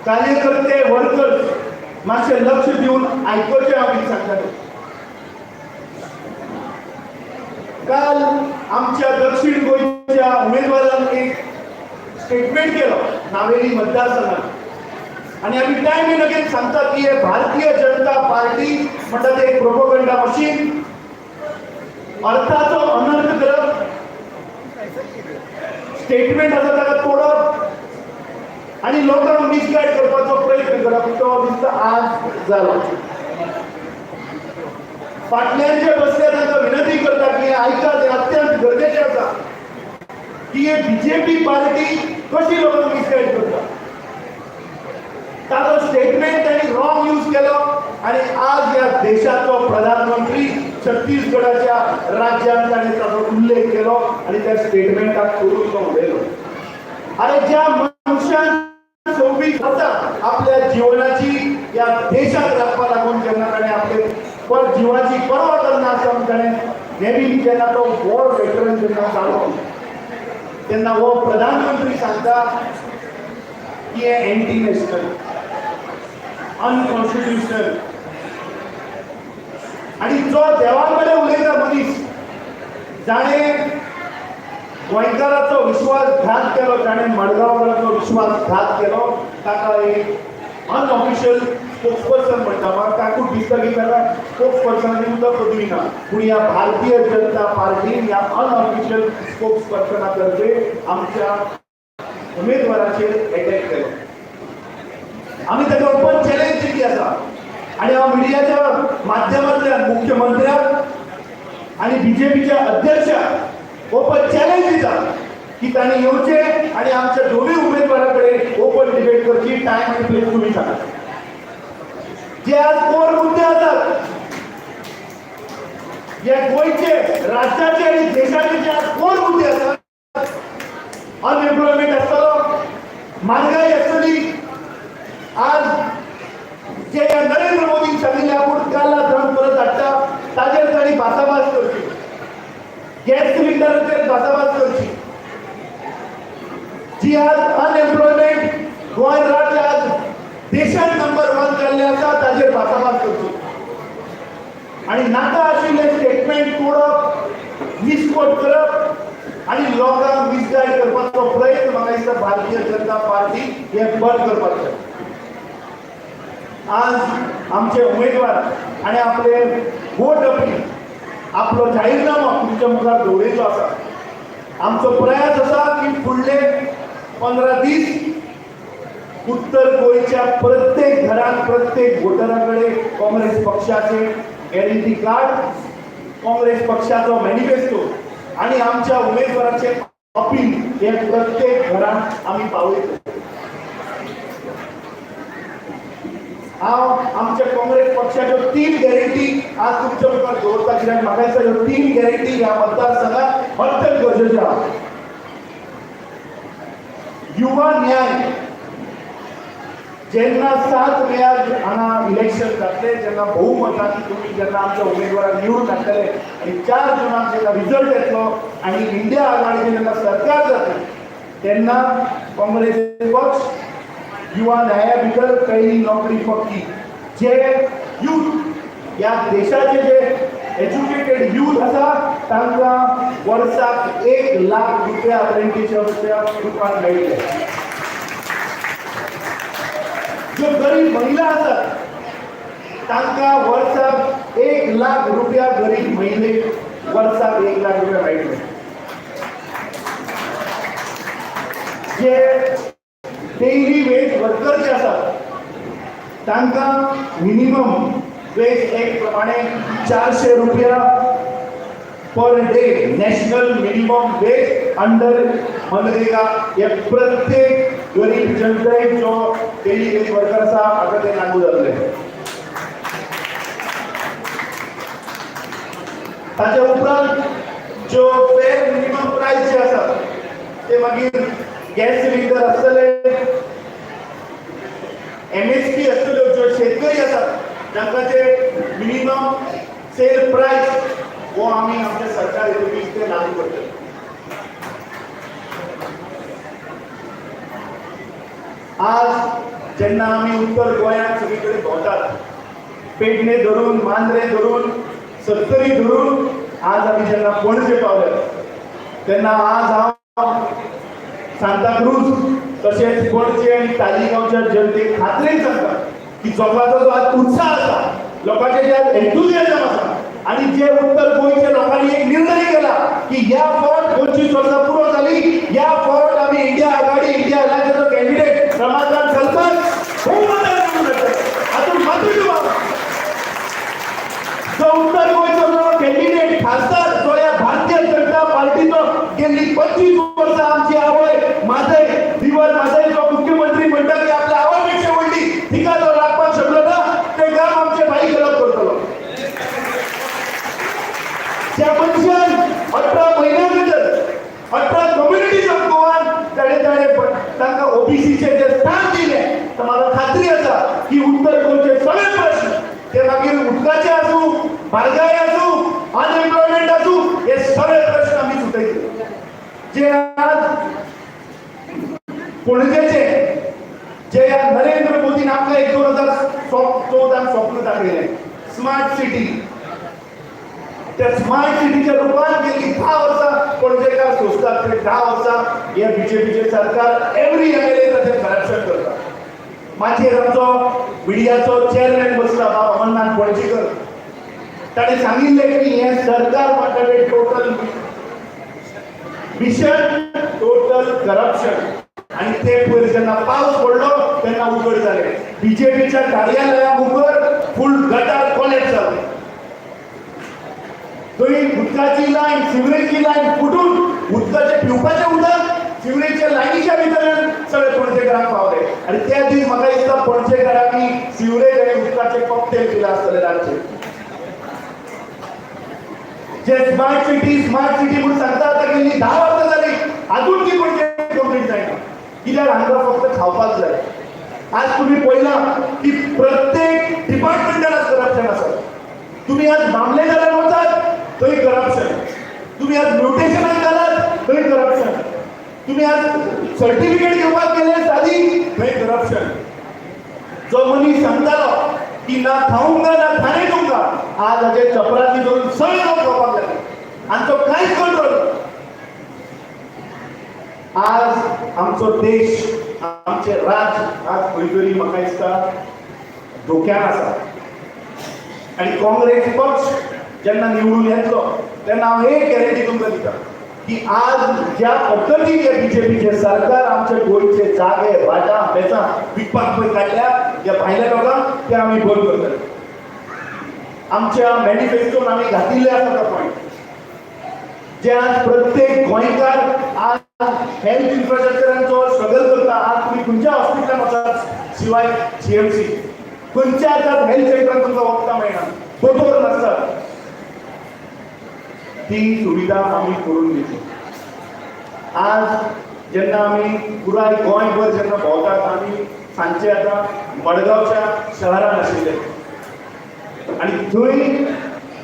कार्यकर्ते वर्कर्स मातशें लक्ष दिवन आयकोचें हांव कितें सांगतालो. काल आमच्या दक्षिण गोंयच्या उमेदवारान एक स्टेटमेंट केलो नावेली मतदारसंघात आणि आम्ही टाइम एंड अगेन सांगतात की हे भारतीय जनता पार्टी म्हणतात एक प्रोपोगंडा मशीन, अर्थाचो अनर्थ करप, स्टेटमेंट आसा ताका तोडप आणि लोकांक मिसगायड करपाचो प्रयत्न करप, तो दिसता आज जालो. फाटल्यान जे बसले तांकां विनंती करता की आयकात, हें अत्यंत गरजेचें आसा की हे बीजेपी पार्टी कशी लोकांक मिसगायड करता. ताचो स्टेटमेंट त्यांनी रॉंग यूज केलो आणि आज या देशाचो प्रधानमंत्री छत्तीसगडाच्या राज्यात ताणें ताचो उल्लेख केलो आणि त्या स्टेटमेंटाक करून तो उलयलो. अरे ज्या मनशान 26 वर्सां आपल्या जीवनाची या देशाक राखपा लागून जेन्ना ताणें आपले जीवाची पर्वा करना आसतना ताणें नेहमी जेन्ना तो वॉर वेटरन जेन्ना जालो तेन्ना हो प्रधानमंत्री सांगता की हे एंटी नॅशनल, अनकॉन्स्टिट्युशनल आणि जो देवा कडेन उलयता मनीस जाणें गोंयकाराचो विश्वासघात केलो, ताणें मडगांवकाराचो विश्वासघात केलो, ताका एक अनऑफिशियल स्पोक्सपर्सन म्हणटा. म्हाका ताकूच दिसता की ताका स्पोक्सपर्सनाची उदक पदवी ना, पूण ह्या भारतीय जनता पार्टीन ह्या अनऑफिशियल स्पोक्सपर्सना तर्फे आमच्या उमेदवाराचेर अटॅक केलो. आम्ही ताका ओपन चॅलेंज दिली आसा आणि हांव मिडियाच्या माध्यमांतल्यान मुख्यमंत्र्याक आणि बीजेपीच्या अध्यक्षाक ओपन चॅलेंज दिता की तांणी येवचे आणि आमच्या दोनूय उमेदवारा कडेन ओपन डिबेट करची. टायम आनी प्लेस तुम्ही सांगा. जे आज कोर मुद्दे आसात, जे गोंयचे राज्याचे आणि देशाचे जे आज कोर मुद्दे आसात, अनएम्प्लॉयमेंट आसतलो, म्हारगाय आसतली. आज जे या नरेंद्र मोदीन सांगिल्ले आपूण काला धन परत हाडटा ताजेर तांणी भासाभास करची, गॅस सिलिंडराचेर भासाभास करची. जी आज अनएम्प्लॉयमेंट गोंय राज्य आज देशात नंबर 1 जाल्ले आसा ताजेर भासाभास करची आणि नाका आशिल्ले स्टेटमेंट तोडप, मिसकोट करप आणि लोकांक मिसगायड करपाचो प्रयत्न म्हाका दिसता भारतीय जनता पार्टी हे बंद करपाक जाय. आज आमचे उमेदवार आणि आपले वोट अपील आपलो जाहीरनामा तुमच्या मुखार दवरिल्लो आसा. आमचो प्रयास आसा की फुडले 15 दीस उत्तर गोंयच्या प्रत्येक घरात प्रत्येक वोटराकडे काँग्रेस पक्षाचे गॅरंटी कार्ड, काँग्रेस पक्षाचो मॅनिफेस्टो आणि आमच्या उमेदवाराचे अपील हे प्रत्येक घरात आम्ही पावयतले. हांव आमच्या काँग्रेस पक्षाच्यो 3 गॅरंटी आज तुमच्या मुखार दवरता, कित्याक म्हाका दिसता ह्यो 3 गॅरंटी ह्या मतदारसंघात अत्यंत गरजेच्यो आसा. युवा न्याय, जेन्ना 7 मेयार हांगा इलेक्शन जातले, जेन्ना भोवमतांनी तुमी जेन्ना आमच्या उमेदवाराक निवडून हाडटले आनी 4 जुनाक जेन्ना रिजल्ट येतलो आनी इंडिया आघाडीचें जेन्ना सरकार जातलें तेन्ना काँग्रेस पक्ष युवा न्याया भितर पयली नोकरी पक्की. जे यूथ या देशाचे जे एज्युकेटेड यूथ आसा तांकां वर्साक 1 लाख रुपया अप्रेंटिसशिपच्या रुपान मेळटले. जो गरीब महिला आसात तांकां वर्साक 1 लाख रुपया गरीब महिलेक वर्साक 1 लाख रुपया मेळटले. जे डेली वेज वर्कर जे आसात तांकां मिनिमम वेज एक्ट प्रमाणे 400 रुपया per day national minimum wage under MNREGA हे प्रत्येक गरीब जनतेक जो डेली वेज वर्कर आसा आता ते लागू जातले. ताचे उपरांत ज्यो फेर मिनिमम प्राइस जे आसा ते मागीर गॅस सिलिंडर आसतले, MSP आसतल्यो, ज्यो शेतकरी आसात तांकां ते मिनिमम सेल प्राइस हो आमी आमच्या सरकार येतकीच ते लागू करतले. आज जेन्ना आमी उत्तर गोंयांत सगळी कडेन भोंवतात, पेडणे धरून, मांद्रे धरून, सत्तरी धरून आज आमी जेन्ना पणजे पावले तेन्ना आज हांव सांताक्रूज तशेंच पणजे आनी तालिगांवच्या जनतेक खात्रेन सांगता की जोगाचो जो आज उत्साह आसा लोकांचे जे एन्थुझियाझम आसा आणि जे उत्तर गोंयच्या लोकांनी एक निर्णय केला की या फावट 25 वर्सां पुरो जाली, या फावट आम्ही इंडिया आघाडी इंडिया अलायन्साचो कॅन्डिडेट रमाकांत सरपंच हातून मातूय जो उत्तर गोंयचो जो कॅन्डिडेट खासदार जो या भारतीय जनता पार्टीचो गेली 25 वर्सां आमची आवय माझे दिवस माझे जो मुख्यमंत्री म्हणटा की आपल्या आवयपेक्षा व्हडली तिका जो राखपाक शकलो ना ते काम आमचे भाई गलत करतलो. ज्या मनशान 18 महिन्या भितर 18 कम्युनिटीज ऑफ गोवान तांकां ओबीसीचे जे स्थान दिले तर म्हाका खात्री आसा की उत्तर गोंयचे सगळे प्रश्न ते मागीर उदकाचे आसूं, म्हारगाय आसूं, अनएम्प्लॉयमेंट आसूं, हे सगळे प्रश्न आमी सुटयतले. जे आज पणजेचे जे नरेंद्र मोदीन आमकां 2014 स्वप्न दाखयलें स्मार्ट सिटी, त्या स्मार्ट सिटीच्या रूपान गेली 10 वर्सां पणजेकार सोंसतात ते 10 वर्सां हे बीजेपीचे सरकार एव्हरी एमएलए ताचें करप्शन करता. मागीर आमचो मिडियाचो चेअरमॅन बसला बाब अमरनाथ पणजेकर ताणें सांगिल्लें की हें सरकार म्हणटा टोटल मिशन टोटल करप्शन आणि ते पयर जेन्ना पावस पडलो तेन्ना उघड जालें. बीजेपीच्या कार्यालया मुखार फूल गटार कॉलेज जालें. थंय उदकाची लायन सिवरेजची लायन फुटून उदकाचे पिवपाचें उदक सिवरेजच्या लायनीच्या भितर सगळे पणजेकारांक पावले आणि त्या दीस म्हाका दिसता पणजेकारांनी सिवरेज आनी उदकाचे कॉकटेल केला आसतले रातचे. जे स्मार्ट सिटी म्हणून सांगता आता गेली 10 वर्सां जाली अजून ती पणजे कंप्लीट जायना. कित्याक हांगा फक्त खावपाक जाय. आज तुम्ही पळयला की प्रत्येक डिपार्टमेंटान करप्शन आसा. तुम्ही आज मामलेदारान वचात थंय करप्शन, तुम्ही आज म्युटेशनाक घालात थंय करप्शन, तुम्ही आज सर्टिफिकेट घेवपाक गेले सादी थंय करप्शन. जो मनीस सांगतालो की ना खाऊंगा ना खाणे दूंगा आज हाचे चपराची धरून सगळे लोक खावपाक लागले आणि तो कांयच कंट्रोल. आज आमचो देश आमचे राज आज खंय तरी म्हाका दिसता धोक्यान आसा. आणि काँग्रेस पक्ष जेन्ना निवडून येतलो तेन्ना हांव एक गॅरंटी तुमकां दिता की आज ज्या पद्दतीन हे बीजेपीचे सरकार आमचे गोंयचे जागे भाटां बेचां विकपाक पळय काडल्या त्या भायल्या लोकांक ते आमी बंद करतले. आमच्या मॅनिफेस्टोन आमी घातिल्ले आसा तो पॉयंट जे आज प्रत्येक गोंयकार आज हेल्थ इन्फ्रास्ट्रक्चरांचो स्ट्रगल करता. आज तुम्ही खंयच्या हॉस्पिटलान वचात शिवाय जीएमसी खंयच्या आतां हेल्थ सेंटरान तुमकां वखदां मेळना, दोतोर नासतात. ती सुविधा आमी करून दिवची. आज जेन्ना आमी पुराय गोंयभर जेन्ना भोंवतात आमी सांजचे आतां मडगांवच्या शहरान आशिल्ले आनी थंय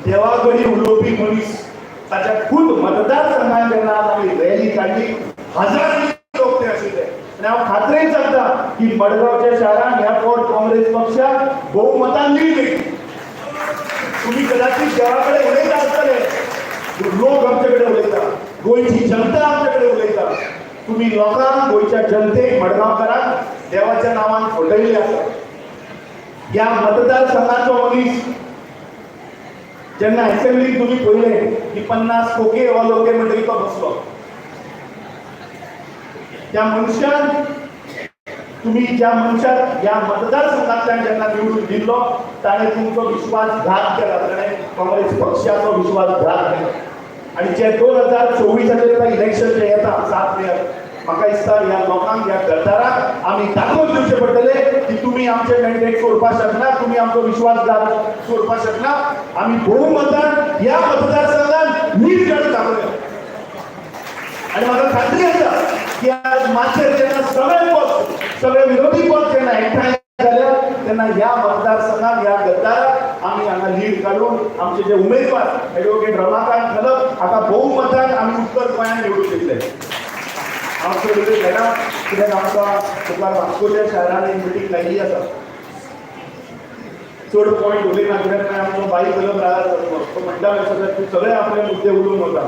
देवाकडेन उलोवपी मनीस ताच्या खूब मतदारसंघान जेन्ना आज आमी रॅली काडली हजारांनी लोक ते आशिल्ले आनी हांव खात्रेन सांगता की मडगांवच्या शहरान ह्या फावट काँग्रेस पक्षाक भोवमतान लीड मेळटली. तुम्ही कदाचित देवा कडेन उलयता आसतले, लोक आमचे कडेन उलयता, गोंयची जनता आमचे कडेन उलयता. तुम्ही लोकांक गोंयच्या जनतेक मडगांवकारांक देवाच्या नांवान फटयल्ले आसा. ह्या मतदारसंघाचो मनीस जेन्ना असेंब्लीक तुम्ही पळयले की 50 खोके हो लोके म्हणटकीर तो बसलो. त्या मनशान तुम्ही ज्या मनशाक ह्या मतदारसंघांतल्यान जेन्ना निवडून दिल्लो ताणें तुमचो विश्वासघात केला, ताणें काँग्रेस पक्षाचो विश्वासघात केला. आणि जे 2024 इलेक्शन जे येता 7 मेक म्हाका दिसता ह्या लोकांक ह्या गद्दारांक आमी दाखोवन दिवचे पडटले की तुमी आमचे मॅन्डेट सोडपाक शकना, तुमी आमचो विश्वासघात सोडपाक शकना. आमी भोवमतान ह्या मतदारसंघात लीड काडून दाखयल्या आणि म्हाका खात्री आसा की आज माचेर जेन्ना सगळे विरोधी पक्ष जेन्ना एकठांय जाले तेन्ना ह्या मतदारसंघात ह्या गद्दाराक आमी हांगा लीड काडून आमचे जे उमेदवार ॲडव्होकेट रमाकांत खलप हाका भोवमतान आमी उत्तर गोंयांत निवडून दितले. हांव चड वेळ घेना कित्याक आमकां मुखार वास्कोच्या शहरान एक मिटींग लायिल्ली आसा. चड पॉयंट उलयना कित्याक आमचो बाई खलप रावता तो म्हणटा तूं सगळे आपले मुद्दे उलोवन वता.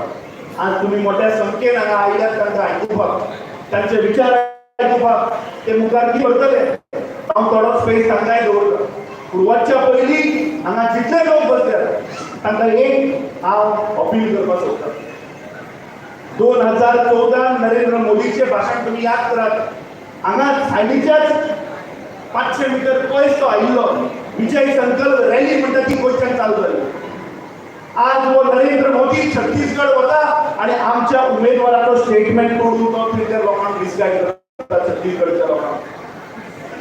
आज तुम्ही मोठ्या संख्येन हांगा आयल्यात तांकां आयकुपाक, तांचे विचार आयकुपाक ते मुखार कितें करतले. हांव थोडो स्पेस तांकांय दवरता. पूण वचच्या पयलीं हांगा जितले लोक बसल्यात तांकां एक हांव अपील करपाक सोदतां. 2014 नरेंद्र मोदीचें भाशण तुमी याद करात. हांगा सायडीच्याच 500 मिटर पयस तो आयिल्लो विजय संकल्प रॅली म्हणटा ती गोंयच्यान चालू जाली. आज वो नरेंद्र मोदी छत्तीसगड वता आनी आमच्या उमेदवाराचो स्टेटमेंट तोडून तो थंय त्या लोकांक मिसगायड करता छत्तीसगडच्या लोकांक.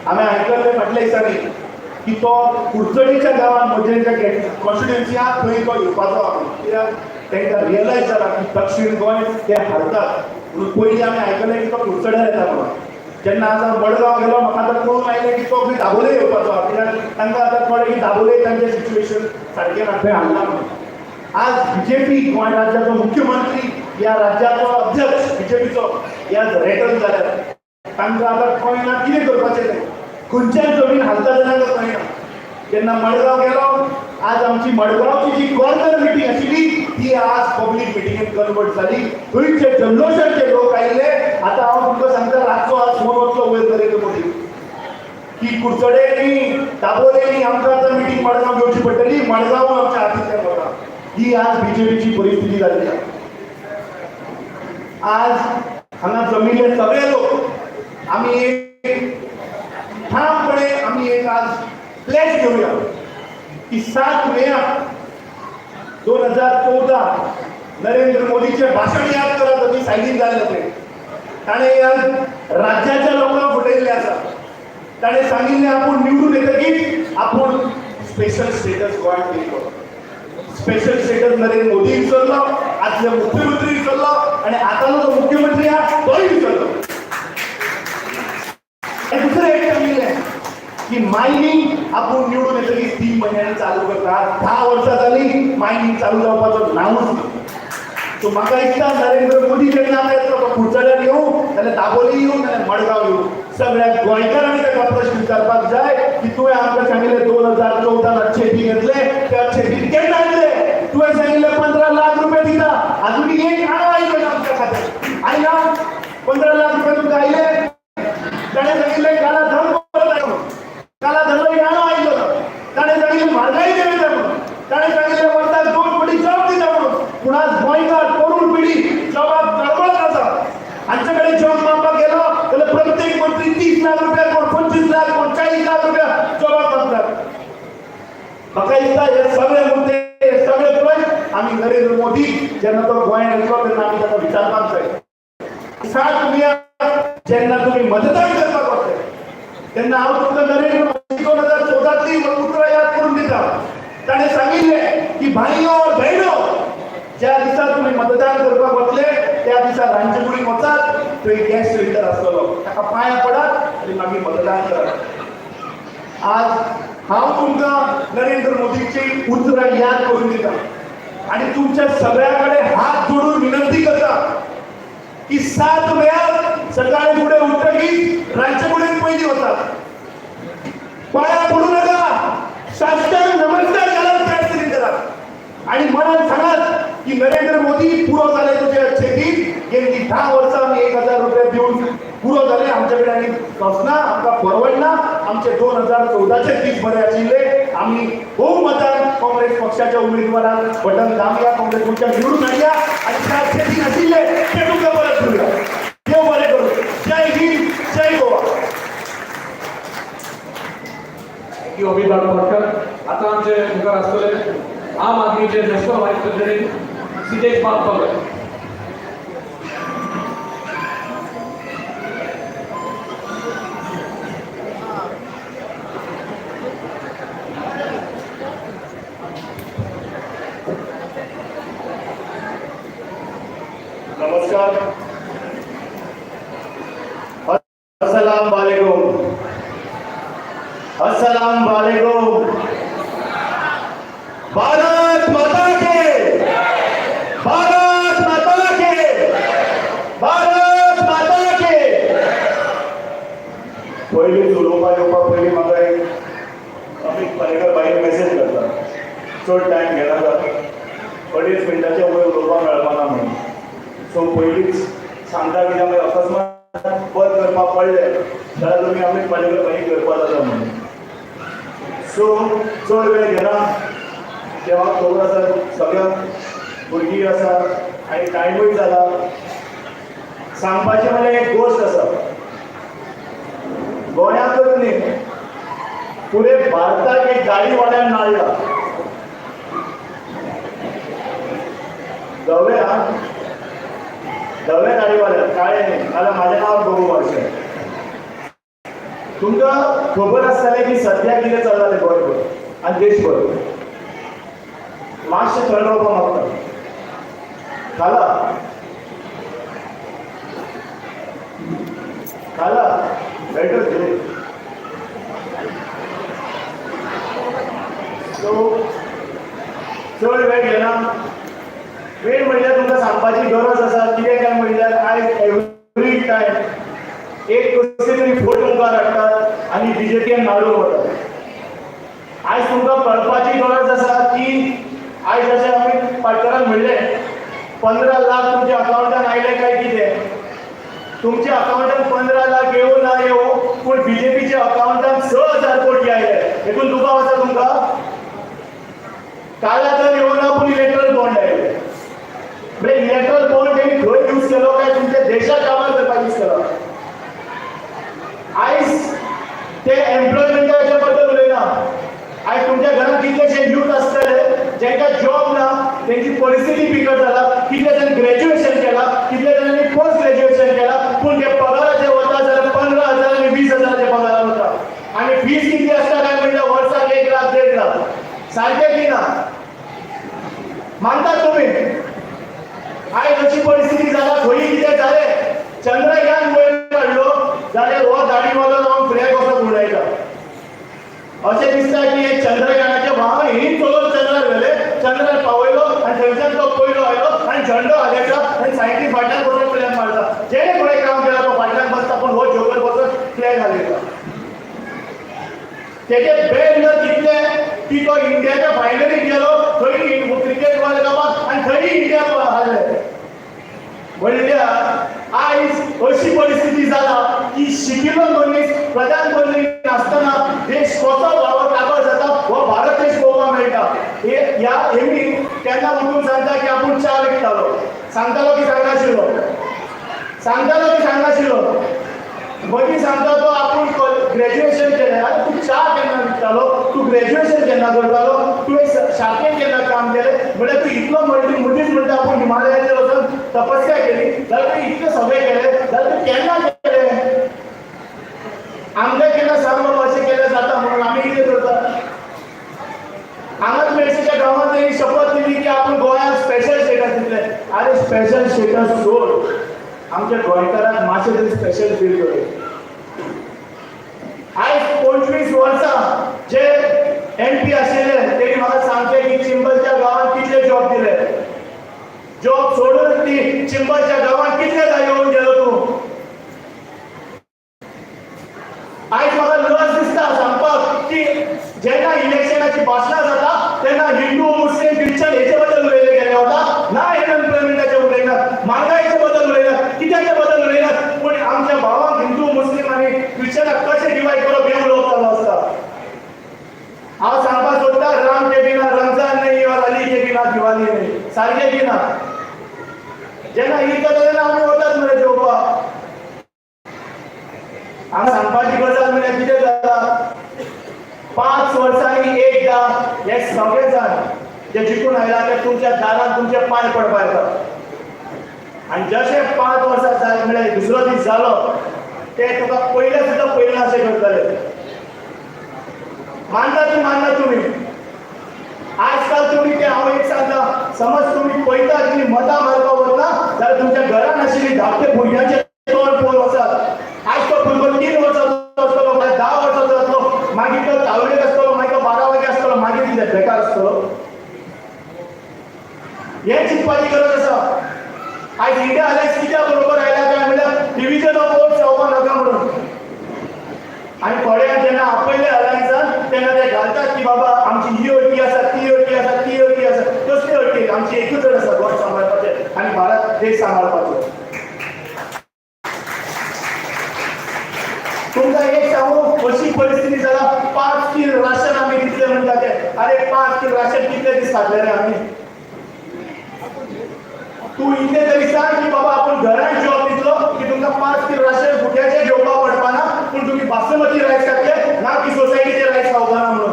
हांवें आयकल्लें फाटल्या दिसांनी की तो कुडचडीच्या गांवांत म्हजे जे कॉन्स्टिट्युएन्सी आहा थंय तो येवपाचो आहा. कित्याक तांकां रियलायज जाला की दक्षिण गोंय ते हारतात. म्हणून पयलीं आमी आयकलें की तो कुडचड्यार येता म्हणून. जेन्ना आतां मडगांव गेलो म्हाका आतां कळून आयलें की तो खंय दाबोळे येवपाचो आहा. कित्याक तांकां आतां कळ्ळें की दाबोळे तांचें सिच्युएशन सारकें ना, थंय हाडना म्हणून. आज बीजेपी गोंय राज्याचो मुख्यमंत्री ह्या राज्याचो अध्यक्ष बीजेपीचो ह्या रेटल जाल्यात. तांकां आतां कळना कितें करपाचें तें. खंयच्याच जमीन हालता जाल्यार कळना. जेन्ना मडगांव गेलो आज आमची मडगांवची जी कॉर्नर मिटींग आशिल्ली ती आज पब्लीक मिटिंगेंत कन्वर्ट जाली. थंयचे जल्लोशाचे लोक आयिल्ले. आतां हांव तुमकां सांगता रातचो आज फोन वचलो वयर नरेंद्र मोदी की कुडचडेंनी दाबोळेंनी आमकां आतां मिटींग मडगांव घेवची पडटली. मडगांव आमच्या हातींतल्यान वता. ही आज बीजेपीची परिस्थिती जाल्ली आसा. आज हांगा जमिल्ले सगळे लोक आमी एक ठामपणे आमी एक आज प्लेस घेवया की 7 मे 2014 नरेंद्र मोदीचें भाशण याद करात. आमी सायडीन जाल्ले ते ताणें आज राज्याच्या लोकांक फटयल्लें आसा. ताणें सांगिल्लें आपूण निवडून येतकीच आपूण स्पेशल स्टेटस गोंयांत दिलो. स्पेशल स्टेटस नरेंद्र मोदी विसरलो, आजले मुख्यमंत्री विसरलो आणि आतालो जो मुख्यमंत्री आहा तोय विसरलो. दुसरें एक सांगिल्लें की मायनिंग आपूण निवडून येतकीच 3 महिन्यांनी चालू करता. 10 वर्सां जालीं मायनिंग चालू जावपाचो नांवच ना. सो म्हाका दिसता नरेंद्र मोदी जेन्ना येतलो तो कुडचड्यार येवं जाल्यार दाबोळी येवं नाल्यार मडगांव येवं सगळ्या गोंयकारांनी ताका प्रश्न विचारपाक जाय की तुवें आमकां सांगिल्लें 2014 शेती घेतले त्या शेतीत केन्ना येतले. तुवें सांगिल्लें 15 लाख रुपये दिता. आजुनी एक आणो आयलो ना आमच्या खात्यात. आयना 15 लाख रुपये तुमकां आयले. ताणें सांगिल्लें काला धन म्हणून. काला धन एक आणो आयलो ना. ताणें सांगिल्लें म्हारगाय देंवयता म्हणून. ताणें सांगिल्लें वर्साक 2 कोटी जॉब दिता म्हणून. पूण आज गोंयकार तरुण पिढी जॉबाक गडबड आसा. हांचे कडेन जॉब मागपाक गेलो जाल्यार प्रत्येक मंत्री 30 लाख रुपया कोण 25 लाख कोण 40 लाख रुपया जॉबाक मागतात. म्हाका दिसता हे सगळे मुद्दे हे सगळे प्रश्न आमी नरेंद्र मोदी जेन्ना तो गोंयांत येतलो तेन्ना आमी ताका विचारपाक जाय. 7 मे जेन्ना तुमी मतदान करपाक वतले तेन्ना हांव तुमकां नरेंद्र मोदी 2014 उतरां याद करून दिता. ताणें सांगिल्लें की भाईयो बहिणो ज्या दिसा तुमी मतदान करपाक वतले त्या दिसा रांजकुडीन वचात थंय गॅस सिलिंडर आसतलो. ताका पांयां पडात आनी मागीर मतदान करात. आज हांव तुमकां नरेंद्र मोदीची उतरां याद करून दिता आनी तुमच्या सगळ्या कडेन हात जोडून विनंती करता की 7 मेक सकाळी फुडें उठतकीच रांजकुडीन पयलीं वचात. पांयां पडूं नाका. साश्टांग नमस्कार घालात गॅस सिलिंडराक आनी मनान सांगात की नरेंद्र मोदी पुरो जाले तुजे शेतीत. गेल्ली 10 वर्सां आमी 1000 रुपया दिवन पुरो जाले. आमचे कडेन आनी वचना. आमकां परवडना. आमचे 2014चे दीस बरे आशिल्ले. आमी बहुमतान काँग्रेस पक्षाच्या उमेदवाराक बटन दामया. काँग्रेस पक्षाक निवडून हाडया आनी त्या शेतीन आशिल्ले ते तुमकां परत दिवया. देव बरें करूं. जय हिंद जय गोवा. अभिभाग पडकर आता आमचे मुखार आसतले आम आदमीचे नॅशनल व्हायस प्रेसिडेंट सिद्धेश बालपकर. नमस्कार. अस्सलाम वालेकुम. अस्सलाम वालेकुम. भारत माता के. भारत माता के. भारत माता के. पयलीं उलोवपाक येवपाक पयलीं म्हाका एक अमीत पालेकर बाईन मेसेज करता चड टायम घेनाका 2.5 मिनटाच्या वयर उलोवपाक मेळपाना म्हणून. सो पयलींच सांगता की आमी अकस्मात बंद करपाक पडले जाल्यार तुमी अमीत पालेकर बाईक करपाक जाता म्हणून. सो चड वेळ घेना देवाक खबर आसा सगळ्यांक भुरगीं आसा आनी टायमूय जाला सांगपाचें म्हणल्यार एक गोश्ट आसा गोंयांतच न्ही पुरे भारताक एक गाडीवाल्यान नाडला धवे गाडीवाल्यान काळे न्ही नाल्यार म्हाजें नांव बघू वर्षे तुमकां खबर आसतलें की सद्या कितें चल्लां तें गोंयभर आनी देशभर मातशें थंड रावपाक मागता खाला बेटर कितें सो चड वेळ घेना मेन म्हणल्यार तुमकां सांगपाची गरज आसा कितें काय म्हणल्यार आयज एवरी टायम एक कसली तरी फोट मुखार हाडटात आनी बीजेपीन नाडून वतात आयज तुमकां कळपाची गरज आसा की आयज जशें आमी पाटकरान म्हणलें 15 लाख तुमच्या अकाउंटान आयले काय कितें तुमच्या अकाउंटान 15 लाख येवं ना येवं पूण बीजेपीच्या अकाउंटान 6,000 कोटी आयले हेतून दुबाव आसा तुमकां काला तर येवं ना पूण इलेक्ट्रल बॉन्ड आयले म्हणजे इलेक्ट्रल बॉन्ड तेणी खंय यूज केलो काय तुमच्या देशाक कामार करपाक यूज केलो आयज ते एम्प्लॉयमेंटाच्या बद्दल उलयना आयज तुमच्या घरांत कितलेशे यूथ आसतले जेंकां जॉब ना तेंची परिस्थिती बिकट जाला कितले जाण ग्रॅज्युएशन केला कितले जाणांनी पोस्ट ग्रॅज्युएशन केला पूण ते पगाराचे वता जाल्यार 15,000 आनी 20,000चे पगार वता आनी फीज कितली आसता काय म्हणल्यार वर्साक 1 लाख 1.5 लाख सारकें की ना मानतात तुमी आयज अशी परिस्थिती जाला खंय कितें जालें चंद्रयान वयर काडलो जाल्यार हो गाडीवालो जावन फ्लॅग कसो उडयता अशें दिसता की हे चंद्रयानाचे वाहन हिंद चलोवन चंद्रार गेले चंद्रार पावयलो आनी थंयच्यान तो पयलो आयलो आनी झंडो हालयता आनी सायंटिस्ट फाटल्यान बसून फ्लॅग मारता जेणे फुडें काम केला तो फाटल्यान बसता पूण हो जोकर बसून फ्लॅग हालयता तेजे बेड कितले की तो इंडियाच्या फायनलीत गेलो थंय क्रिकेट वर्ल्ड कपाक आनी थंय इंडिया हारले म्हणल्यार आयज अशी परिस्थिती जाला की शिकिल्लो मनीस प्रधानमंत्री नासतना देश कसो काबार जाता हो भारत देश पळोवपाक मेळटा ह्या हेमी तेन्ना उठून सांगता की आपूण च्या विकतालो सांगतालो की सांगनाशिल्लो मदीं सांगता तो आपूण ग्रॅज्युएशन केलें आनी तूं च्या केन्ना विकतालो तूं ग्रॅज्युएशन केन्ना करतालो तूं एक शाखेन केन्ना काम केलें म्हणल्यार तूं इतलो मदींच म्हणटा आपूण हिमालयाचेर वचून तपस्या केली जाल्यार तूं इतलें सगळें केलें जाल्यार तूं केन्ना केलें आमकां केन्ना सांग बाबा अशें केलें जाता म्हणून आमी कितें करता हांगाच मेळशेच्या गांवांत तेणी शपथ दिली की आपूण गोंयांत स्पेशल स्टेटस दितलें आरे स्पेशल स्टेटस सोड आमच्या गोंयकारांक मातशें तरी स्पेशल फील कर आयज 25 वर्सां जे MP आशिल्ले तेणी म्हाका सांगले की चिंबलच्या गांवांत कितले जॉब दिले जॉब सोडून ती चिंबलच्या गांवांत कितलेदा येवन गेलो तूं आयज म्हाका लज दिसता सांगपाक की जेन्ना इलेक्शनाची भाशणां जाता तेन्ना हिंदू मुस्लीम ख्रिश्चन हेचे बद्दल उलयले गेले वता ना अनएम्प्लॉयमेंटाचे उलयनात महागाईचे बद्दल उलयनात कित्याचे बद्दल उलयनात पूण आमच्या भावांक हिंदू मुस्लीम आनी ख्रिश्चनाक कशें डिवायड करप हें उलोवप चालू आसता हांव सांगपाक सोदता राम के बिना रमजान नहीं और अली के बिना दिवाली नहीं सारकें की ना जेन्ना ईद जाता तेन्ना आमी वतात मरे जेवपाक हांगा सांगपाची गजाल म्हणल्यार कितें जाता 5 वर्सांनी एकदा हे सगळे जाण जे जिखून आयला ते तुमच्या दारांत तुमचे पांय पडपाक येतात आनी जशे 5 वर्सां जाले म्हणल्यार दुसरो दीस जालो ते तुका पयले सुद्दां पयले अशें करतले मानना तुम्ही आजकाल तुम्ही ते हांव एक सांगता समज तुम्ही पळयता की मतां मारपाक वतना जाल्यार तुमच्या घरान आशिल्ली धाकटे भुरग्यांचे तोंड पळोवन वचात आयज तो भुरगो 3 वर्सांचो आसतलो मागीर 10 वर्सांचो आसतलो मागीर तो धावेक आसतलो मागीर तो 12 वागे आसतलो मागीर कितें बेकार आसतलो हें चिंतपाची गरज आसा आयज इंडिया अलायन्स कित्या बरोबर आयला काय म्हणल्यार डिव्हिजन ऑफ वोट्स जावपाक नाका म्हणून आनी थोड्या जेन्ना आपयले अलायन्सान तेन्ना ते घालतात की बाबा आमची ही अटी आसा ती अटी आसा ती अटी आसा कसली अटी आमची एकूच अट आसा गोंय सांबाळपाचें आनी भारत देश सांबाळपाचो तुमकां एक सांगू अशी परिस्थिती जाला 5 किल राशन आमी दीस खातले रे आमी तू इतले तरी सांग की बाबा आपण घरात जॉब दितलो की तुमकां 5 किलो राशन फुट्याचे घेवपाक पडपाना पूण तुम्ही बासमती रायस खातले ना की सोसायटीचे रायस खावपाना म्हणून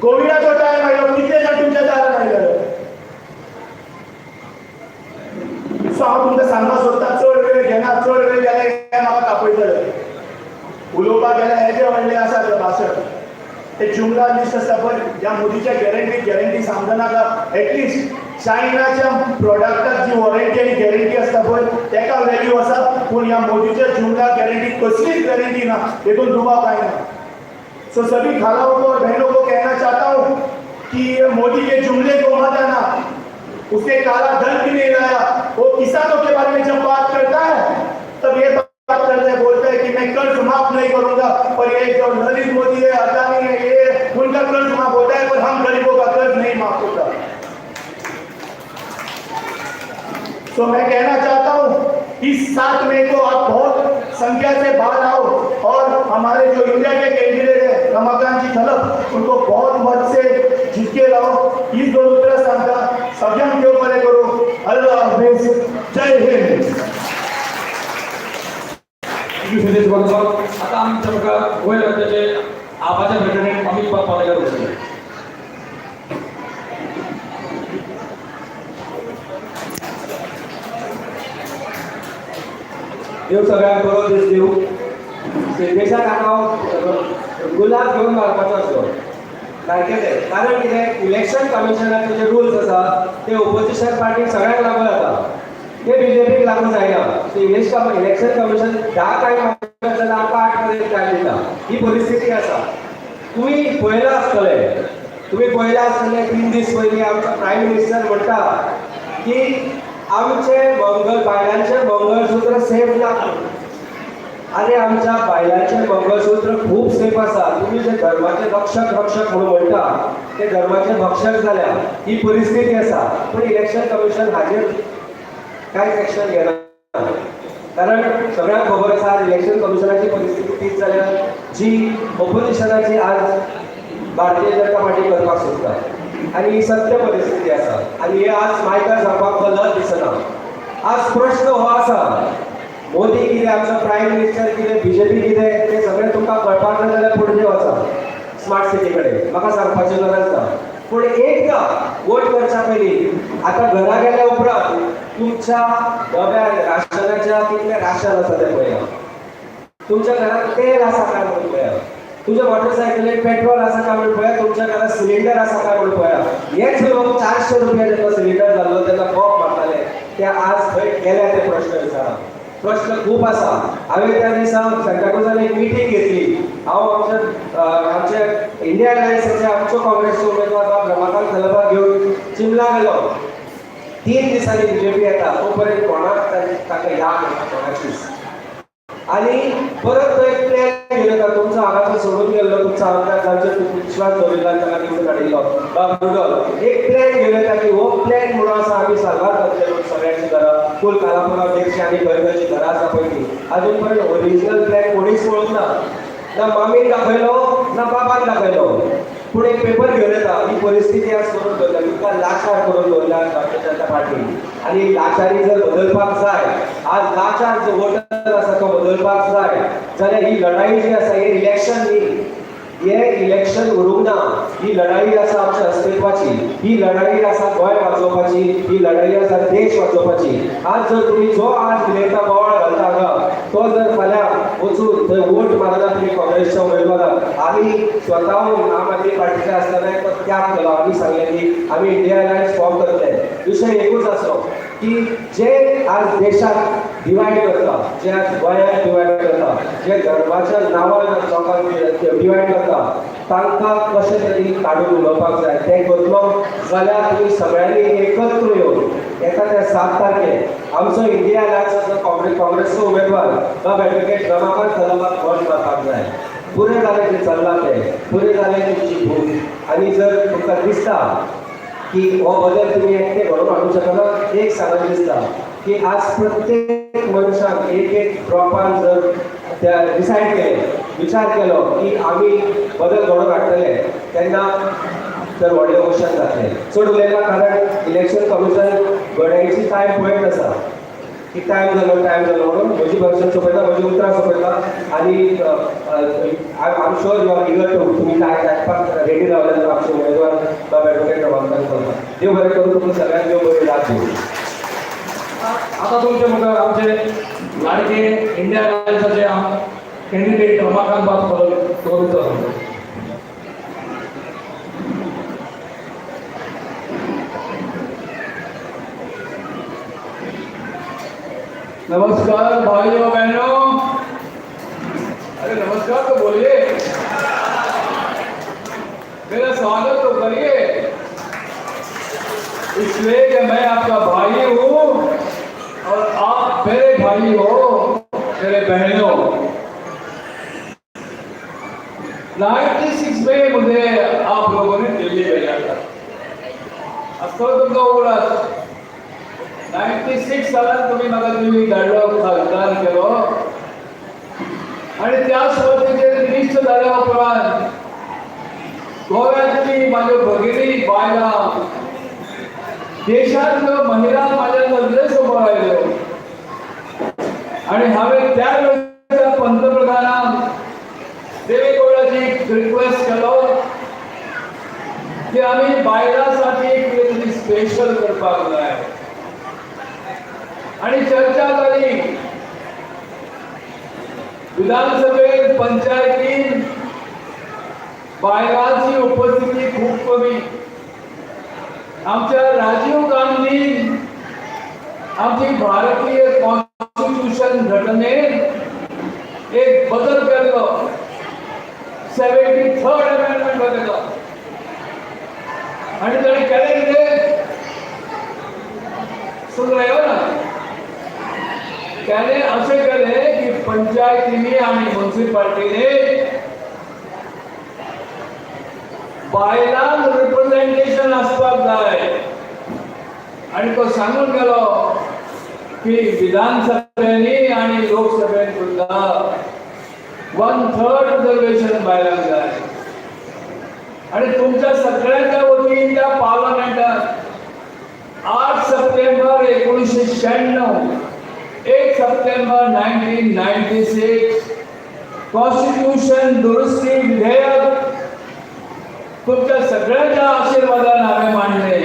कोविडाचो टायम आयलो कितले जाण तुमच्या दारान आयले सो हांव तुमकां सांगपाक सोदता चड वेळ घेना चड वेळ गेले म्हाका कापयतले उलोवपाक गेल्यार हे जे व्हडले आसा ते भाशण ते जुमला लिस्ट आसता पळय ज्या मोदीच्या गॅरंटी समजनाका एटलिस्ट चायनाच्या प्रोडक्टाक जी वॉरंटी आनी गॅरंटी आसता पळय तेका व्हॅल्यू आसा पूण ह्या मोदीच्या जुमला गॅरंटी कसलीच गॅरंटी ना देखून दुबाव काय ना सो सभी खालाओं को और बहनों को कहना चाहता हूँ कि मोदी के जुमले को मत आना उसने काला धन भी नहीं लाया वो किसानों के बारे में जब बात करता है तब ये बात करता है बोलता है कि मैं कर्ज माफ नहीं करूंगा पर ये जो नरेंद्र मोदी है अदानी है ये उनका कर्ज माफ होता है पर हम गरीबों का कर्ज नहीं माफ होता तो मैं कहना चाहता हूँ इस 7 मई को आप बहुत संख्या से बाहर आओ और हमारे जो इंडिया के कैंडिडेट है रमाकांत जी खलप उनको बहुत मत से जीत के लाओ इस दोन उत्तर सांगता सगळ्यांक देव बरें करूं अल्लाह हाफिज जय हिंद सुदेश बरोबर आता आमच्या बघा गोयल राज्याचे आबाच्या भेटीने अमित पालेकर होते देव सगळ्यांक बरो दीस दिवं देशाक हांव गुलाब घेवन मारपाचो आसलो सारकें तें कारण कितें इलेक्शन कमिशनाचे जे रुल्स आसा ते ओपोजिशन पार्टीक सगळ्यांक लागू जाता ते बीजेपीक लागू जायना सो इलेक्शन कमिशन 10 टायम मागता जाल्यार आमकां 8 पर्यंत टायम दिता ही परिस्थिती आसा तुम्ही पळयलां आसतलें 3 दीस पयलीं आमचो प्रायम मिनिस्टर म्हणटा की आमचे बायलांचे मंगळसूत्र सेफ ना आनी आमच्या बायलांचे मंगळसूत्र खूब सेफ आसा तुम्ही जे धर्माचे रक्षक म्हणून म्हणटा ते धर्माचे भक्षक जाल्या ही परिस्थिती आसा पूण इलेक्शन कमिशन हाजेर कांयच एक्शन घेना कारण सगळ्यांक खबर आसा आज इलेक्शन कमिशनाची परिस्थिती तीच जाल्यार जी ओपोजिशनाची आज भारतीय जनता पार्टी करपाक सोदता आनी ही सत्य परिस्थिती आसा आनी हे आज मायकार जावपाक गलत दिसना आज प्रश्न हो आसा मोदी कितें आमचो प्रायम मिनिस्टर कितें बीजेपी कितें तें सगळें तुमकां कळपाक ना जाल्यार पणजे वचा स्मार्ट सिटी कडेन म्हाका सांगपाची गरज ना पूण एकदां वोट करच्या पयलीं आतां घरा गेल्या उपरांत तुमच्या डब्यार राशनाच्या कितलें राशन आसा तें पळया तुमच्या घरात तेल आसा काय म्हणून पळया तुझ्या मोटरसायकलीक पेट्रोल आसा काय म्हणून पळया तुमच्या घरात सिलिंडर आसा काय म्हणून पळया हेच लोक 400 रुपया जेन्ना सिलिंडर जाल्लो तेन्ना बॉब मारताले ते आज खंय गेले ते प्रश्न विचारा प्रश्न खूप आसा हांवें त्या दिसा सांताक्रुजान एक मिटींग घेतली हांव आमचे इंडिया अलायन्साचे आमचो काँग्रेसचो उमेदवार रमाकांत खलपाक घेवन चिमला गेलो 3 दिसांनी बीजेपी येता तोपर्यंत कोणाक ताका याद येता कोणाचीच आनी परत तो एक प्लॅन घेवन येता तुमचो हांगाचो सोडून गेल्लो तुमचो आमदार जांचेर विश्वास दवरिल्लो ताका निवडून हाडिल्लो बाबुडो एक प्लॅन घेवन येता की हो प्लॅन म्हणून आसा आमी सारवार करतले सगळ्यांची घरां फूल कालापुरा देडशे आनी खंयची घरां आसा पळय ती अजून पर्यंत ओरिजिनल प्लॅन कोणीच पळोवंक ना मामीन दाखयलो ना बाबान दाखयलो पूण एक पेपर घेवन येता ही परिस्थिती आज करून दवरल्या तुमकां लाचार करून दवरल्या भारतीय जनता पार्टी आनी लाचारी जर बदलपाक जाय आज लाचार जो वोटर आसा तो बदलपाक जाय जाल्यार ही लढाई जी आसा हे इलेक्शन न्ही हे इलेक्शन उरूंक ना ही लढाई आसा आमच्या अस्तित्वाची ही लढाई आसा गोंय वाचोवपाची ही लढाई आसा देश वाचोवपाची आज जर तुम्ही जो आज नेता बोवाळ घालता हांगा तो जर फाल्यां वचून थंय वोट मारना तुमी काँग्रेसच्या उमेदवाराक आमी स्वताहून आम आदमी पार्टीचे आसतना तो त्याग केलो आमी सांगलें की आमी इंडिया अलायन्स फॉर्म करतले विशय एकूच आसलो की जे आज देशाक डिवायड करता जे आज गोंयाक डिवायड करता जे धर्माच्या नांवान लोकांक डिवायड करता तांकां कशें तरी काडून उलोवपाक जाय तें करतलो जाल्यार तुमी सगळ्यांनी एकत्र येवन येता त्या 7 तारखेक आमचो इंडिया अलायन्साचो काँग्रेसचो उमेदवार बाब एडवोकेट रमाकांत खलपाक वोट मारपाक जाय पुरे जालें तें चल्लां तें पुरे जालें तुमची भूक आनी जर तुमकां दिसता की हो बदल तुमी एकटे घडोवन हाडूंक शकना एक सांगत दिसता की आज प्रत्येक मनशाक एक ड्रॉपान जर त्या डिसायड केलें विचार केलो की आमी बदल घडोवन हाडटले तेन्ना तर व्हडलें क्वेश्चन जातलें. चड उलयना कारण इलेक्शन कमिशन घड्याळीची टायम पळयत आसा की टायम जालो म्हणून म्हजी क्वेश्चन सोंपयता, म्हजी उतरां सोंपयता आनी I am sure you are eager to तुमी आयकपाक रेडी रावल्यात आमचे उमेदवार बाब एडवोकेट रमाकांत करता. देव बरें करून तुमकां सगळ्यांक देव बरी रात दिवं. आता तुमचे मुखार आमचे लाडके इंडिया अलायन्साचे कॅन्डिडेट रमाकांत बाब करून नमस्कार भाइयों बहनों, अरे नमस्कार तो बोलिए, मेरा स्वागत तो करिए, इसलिए कि मैं आपका भाई हूँ और आप मेरे भाई हो, मेरे बहनों। 96 में मुझे आप लोगों ने दिल्ली भेजा था. असं तुमका उघडा 96 सालात तुम्ही मला धाडलो, खासदार केलो आणि त्याच वर्षीचे मिनिस्टर झाल्या उपरांत गोव्यातली माझ्या भगिनी बायलां देशांतल्यो महिला माझ्या नजरे समोर आयल्यो आणि हांवें त्या वेळेच्या पंतप्रधानाक देवेगौडाची रिक्वेस्ट केलो की आम्ही बायलांसाठी कितें स्पेशल करपाक जाय आणि चर्चा झाली. विधानसभेत पंचायतीन बायलांची उपस्थिती खूप कमी. आमच्या राजीव गांधीन आमची भारतीय कॉन्स्टिट्यूशन घटनेत एक बदल केलो, 73rd अमेंडमेंट केलो आणि ताणें केलें कितें सुनायो ना. त्याने असे केले की पंचायतीने आणि म्युनिसिपालिटीने बायलांक रिप्रेझेंटेशन असपाक जाय आणि तो सांगून गेलो की विधानसभेनी आणि लोकसभेत सुद्धा 1/3 रिझर्वेशन बायलांक जाय. आणि तुमच्या सगळ्यांच्या वतीन त्या पार्लमेंटात 8 सप्टेंबर 1996, 1 सप्टेंबर 1996 कॉन्स्टिट्यूशन दुरुस्ती विधेयक तुमच्या सगळ्यांच्या आशीर्वादाने हांवें मांडले.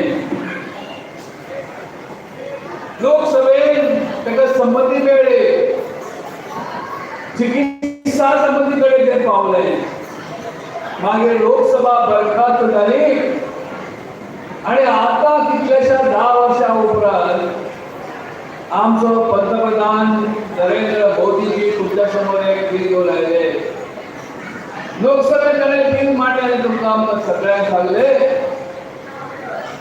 लोकसभेत ताका संमती मेळ्ळी, चिकित्सा संमती कडेन ते पावले. मागीर लोकसभा बरखास्त जाली आणि आता कितल्याशा 10 वर्षां उपरांत आमचो पंतप्रधान नरेंद्र मोदीजी तुमच्या समोर एक बिल घेऊन आयले. लोकसभेत ताणें बिल मांडले आनी तुमकां आमकां सगळ्यांक सांगले,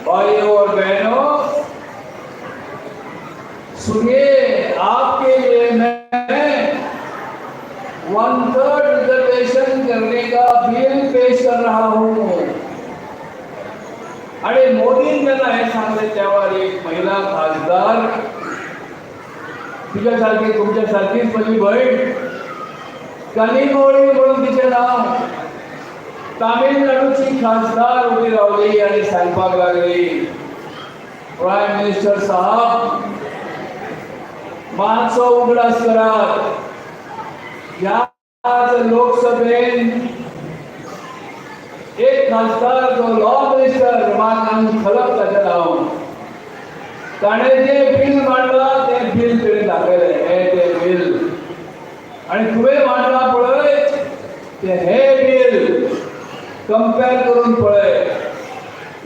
भाइयों और बहनों, सुनिए, आपके लिए मैं 1/3 रिजर्वेशन करने का बिल पेश कर रहा हूँ. आणि मोदींनी जेन्ना हे सांगले तेव्हा एक महिला खासदार, तुझ्यासारखी तुमच्यासारखीच माझी बहीण कनिमोळी म्हणून तिचे नाव, तामिळनाडूची खासदार उभी रावली आणि सांगपाक लागली, प्राईम मिनिस्टर साहब मातसो उगडास करात. ह्या लोकसभेत एक खासदार जो लॉ मिनिस्टर रमाकांत खलप ताचें नाव, ताणें जे बिल मांडला ते बिल तेणें दाखयलें, हे ते बिल. आणि तुवें मांडला पळय ते हे बिल कंपेर करून पळय.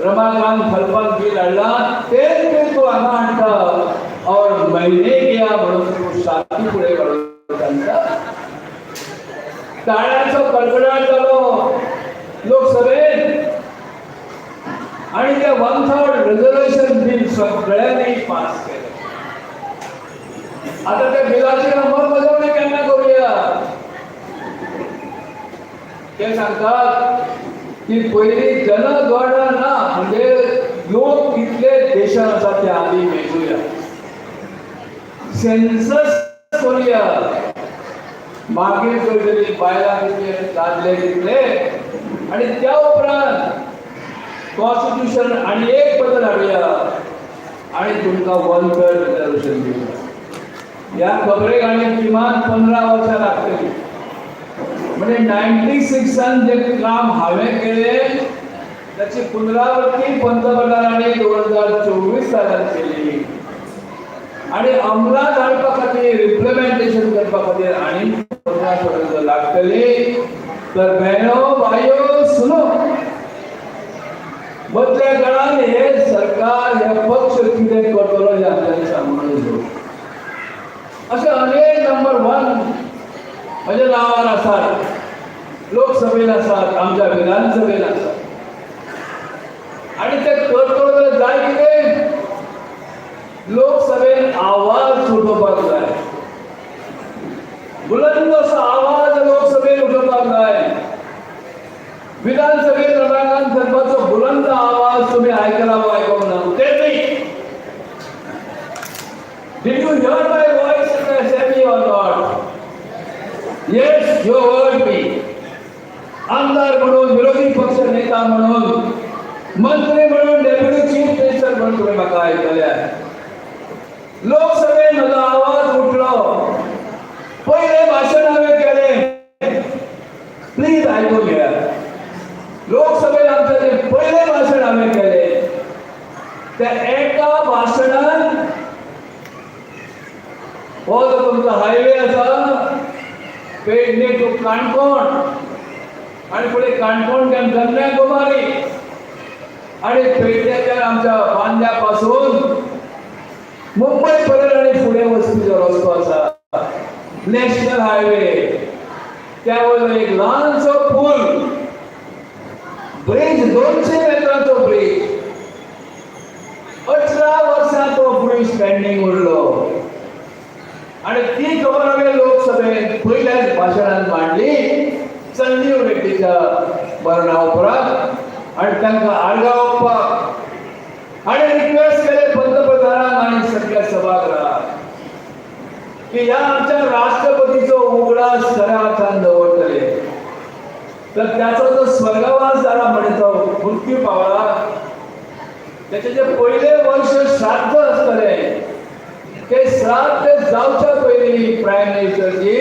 रमाकांत खलपान बिल हाडला तेच बिल तूं हांगा हाडटा और महीने घ्या म्हणून तूं शांती फुडें काडून सांगता. ताळ्यांचो कडकडाट जालो लोकसभेत आणि ते 1/3 रिझर्वेशन बिल सगळ्यांनी पास केलं. आता त्या बिलाची अंमलबजावणी केन्ना करूया? ते सांगतात की पहिली जनगणना म्हणजे लोक कितले देशात आसात ते आधी मेजूया, सेन्सस करूया, मागीर खंय बायलां कितले दादले कितले आणि त्या उपरांत कॉन्स्टिट्यूशन आणि एक बदल हाडुया आणि तुमकां 1/3 रिजर्वेशन दिवया. या खबरेक आनी किमान 15 वर्सां लागतली. म्हणजे 96 जे काम हांवें केलें त्याची पुनरावृत्ती पंतप्रधानांनी 2024 सालांत केली आणि अंमलात हाडपा खातीर इम्प्लिमेंटेशन करपा खातीर आनी 15 वर्सां लागतली. तर बहनो भाइयो सुनो, मधल्या काळात हे सरकार हे पक्ष कितें करतलो हे आपल्याला सांगून जाय. अशे अनेक नंबर 1 म्हणजे नावार आसात, लोकसभेत आसात, आमच्या विधानसभेत आसात आणि ते करतलो जाय कितें लोकसभेत आवाज उठोवपाक जाय. बुलंद असो आवाज लोकसभेत उठोवपाक जाय. विधानसभेत रमाकांत करपाचो बुलंद आवाज तुम्ही आयकला वा आयकूंक ना ते नाही. Did you hear my voice in the assembly or not? Yes, you heard me. आमदार म्हणून, विरोधी पक्ष नेता म्हणून, मंत्री म्हणून, डेप्युटी चीफ मिनिस्टर म्हणून तुम्ही म्हाका आयकल्या. लोकसभेत म्हजो आवाज उठलो. पहिले भाशण हांवें केलें, प्लीज आयकून घ्या. लोकसभेत आमचें जें पयलें भाशण हांवें केलें त्या एका भाशणांत हो जो तुमचो हायवे आसा पेडणे टू काणकोण आणि फुडें काणकोण ते कन्याकुमारी आणि पेडण्याच्यान आमच्या बांद्या पासून मुंबय पर्यंत आणि फुडें वचपी जो रस्तो आसा नॅशनल हायवे, त्या वयलो एक ल्हानसो पूल, ब्रिज 200 मेत्राचो ब्रिज, 18 वर्सां तो ब्रिज पेंडिंग उरलो आणि ती खबर हांवें लोकसभेत पयल्याच भाशणांत मांडली संजीव रेड्डीच्या मरणा उपरांत आणि तांकां आडगां ओपपाक आणि रिक्वेस्ट केले पंतप्रधानाक आनी सगळ्या सभागृहाक की ह्या आमच्या राष्ट्रपतीचो उगडास खऱ्या अर्थान दवरतले. तर त्याचा जो स्वर्गवास जाला म्हणजे तो मृत्यू पावला त्याचे जे पहिले वर्ष श्राद्ध असतले ते श्राद्ध जावच्या पयलीं प्रायम मिनिस्टरजी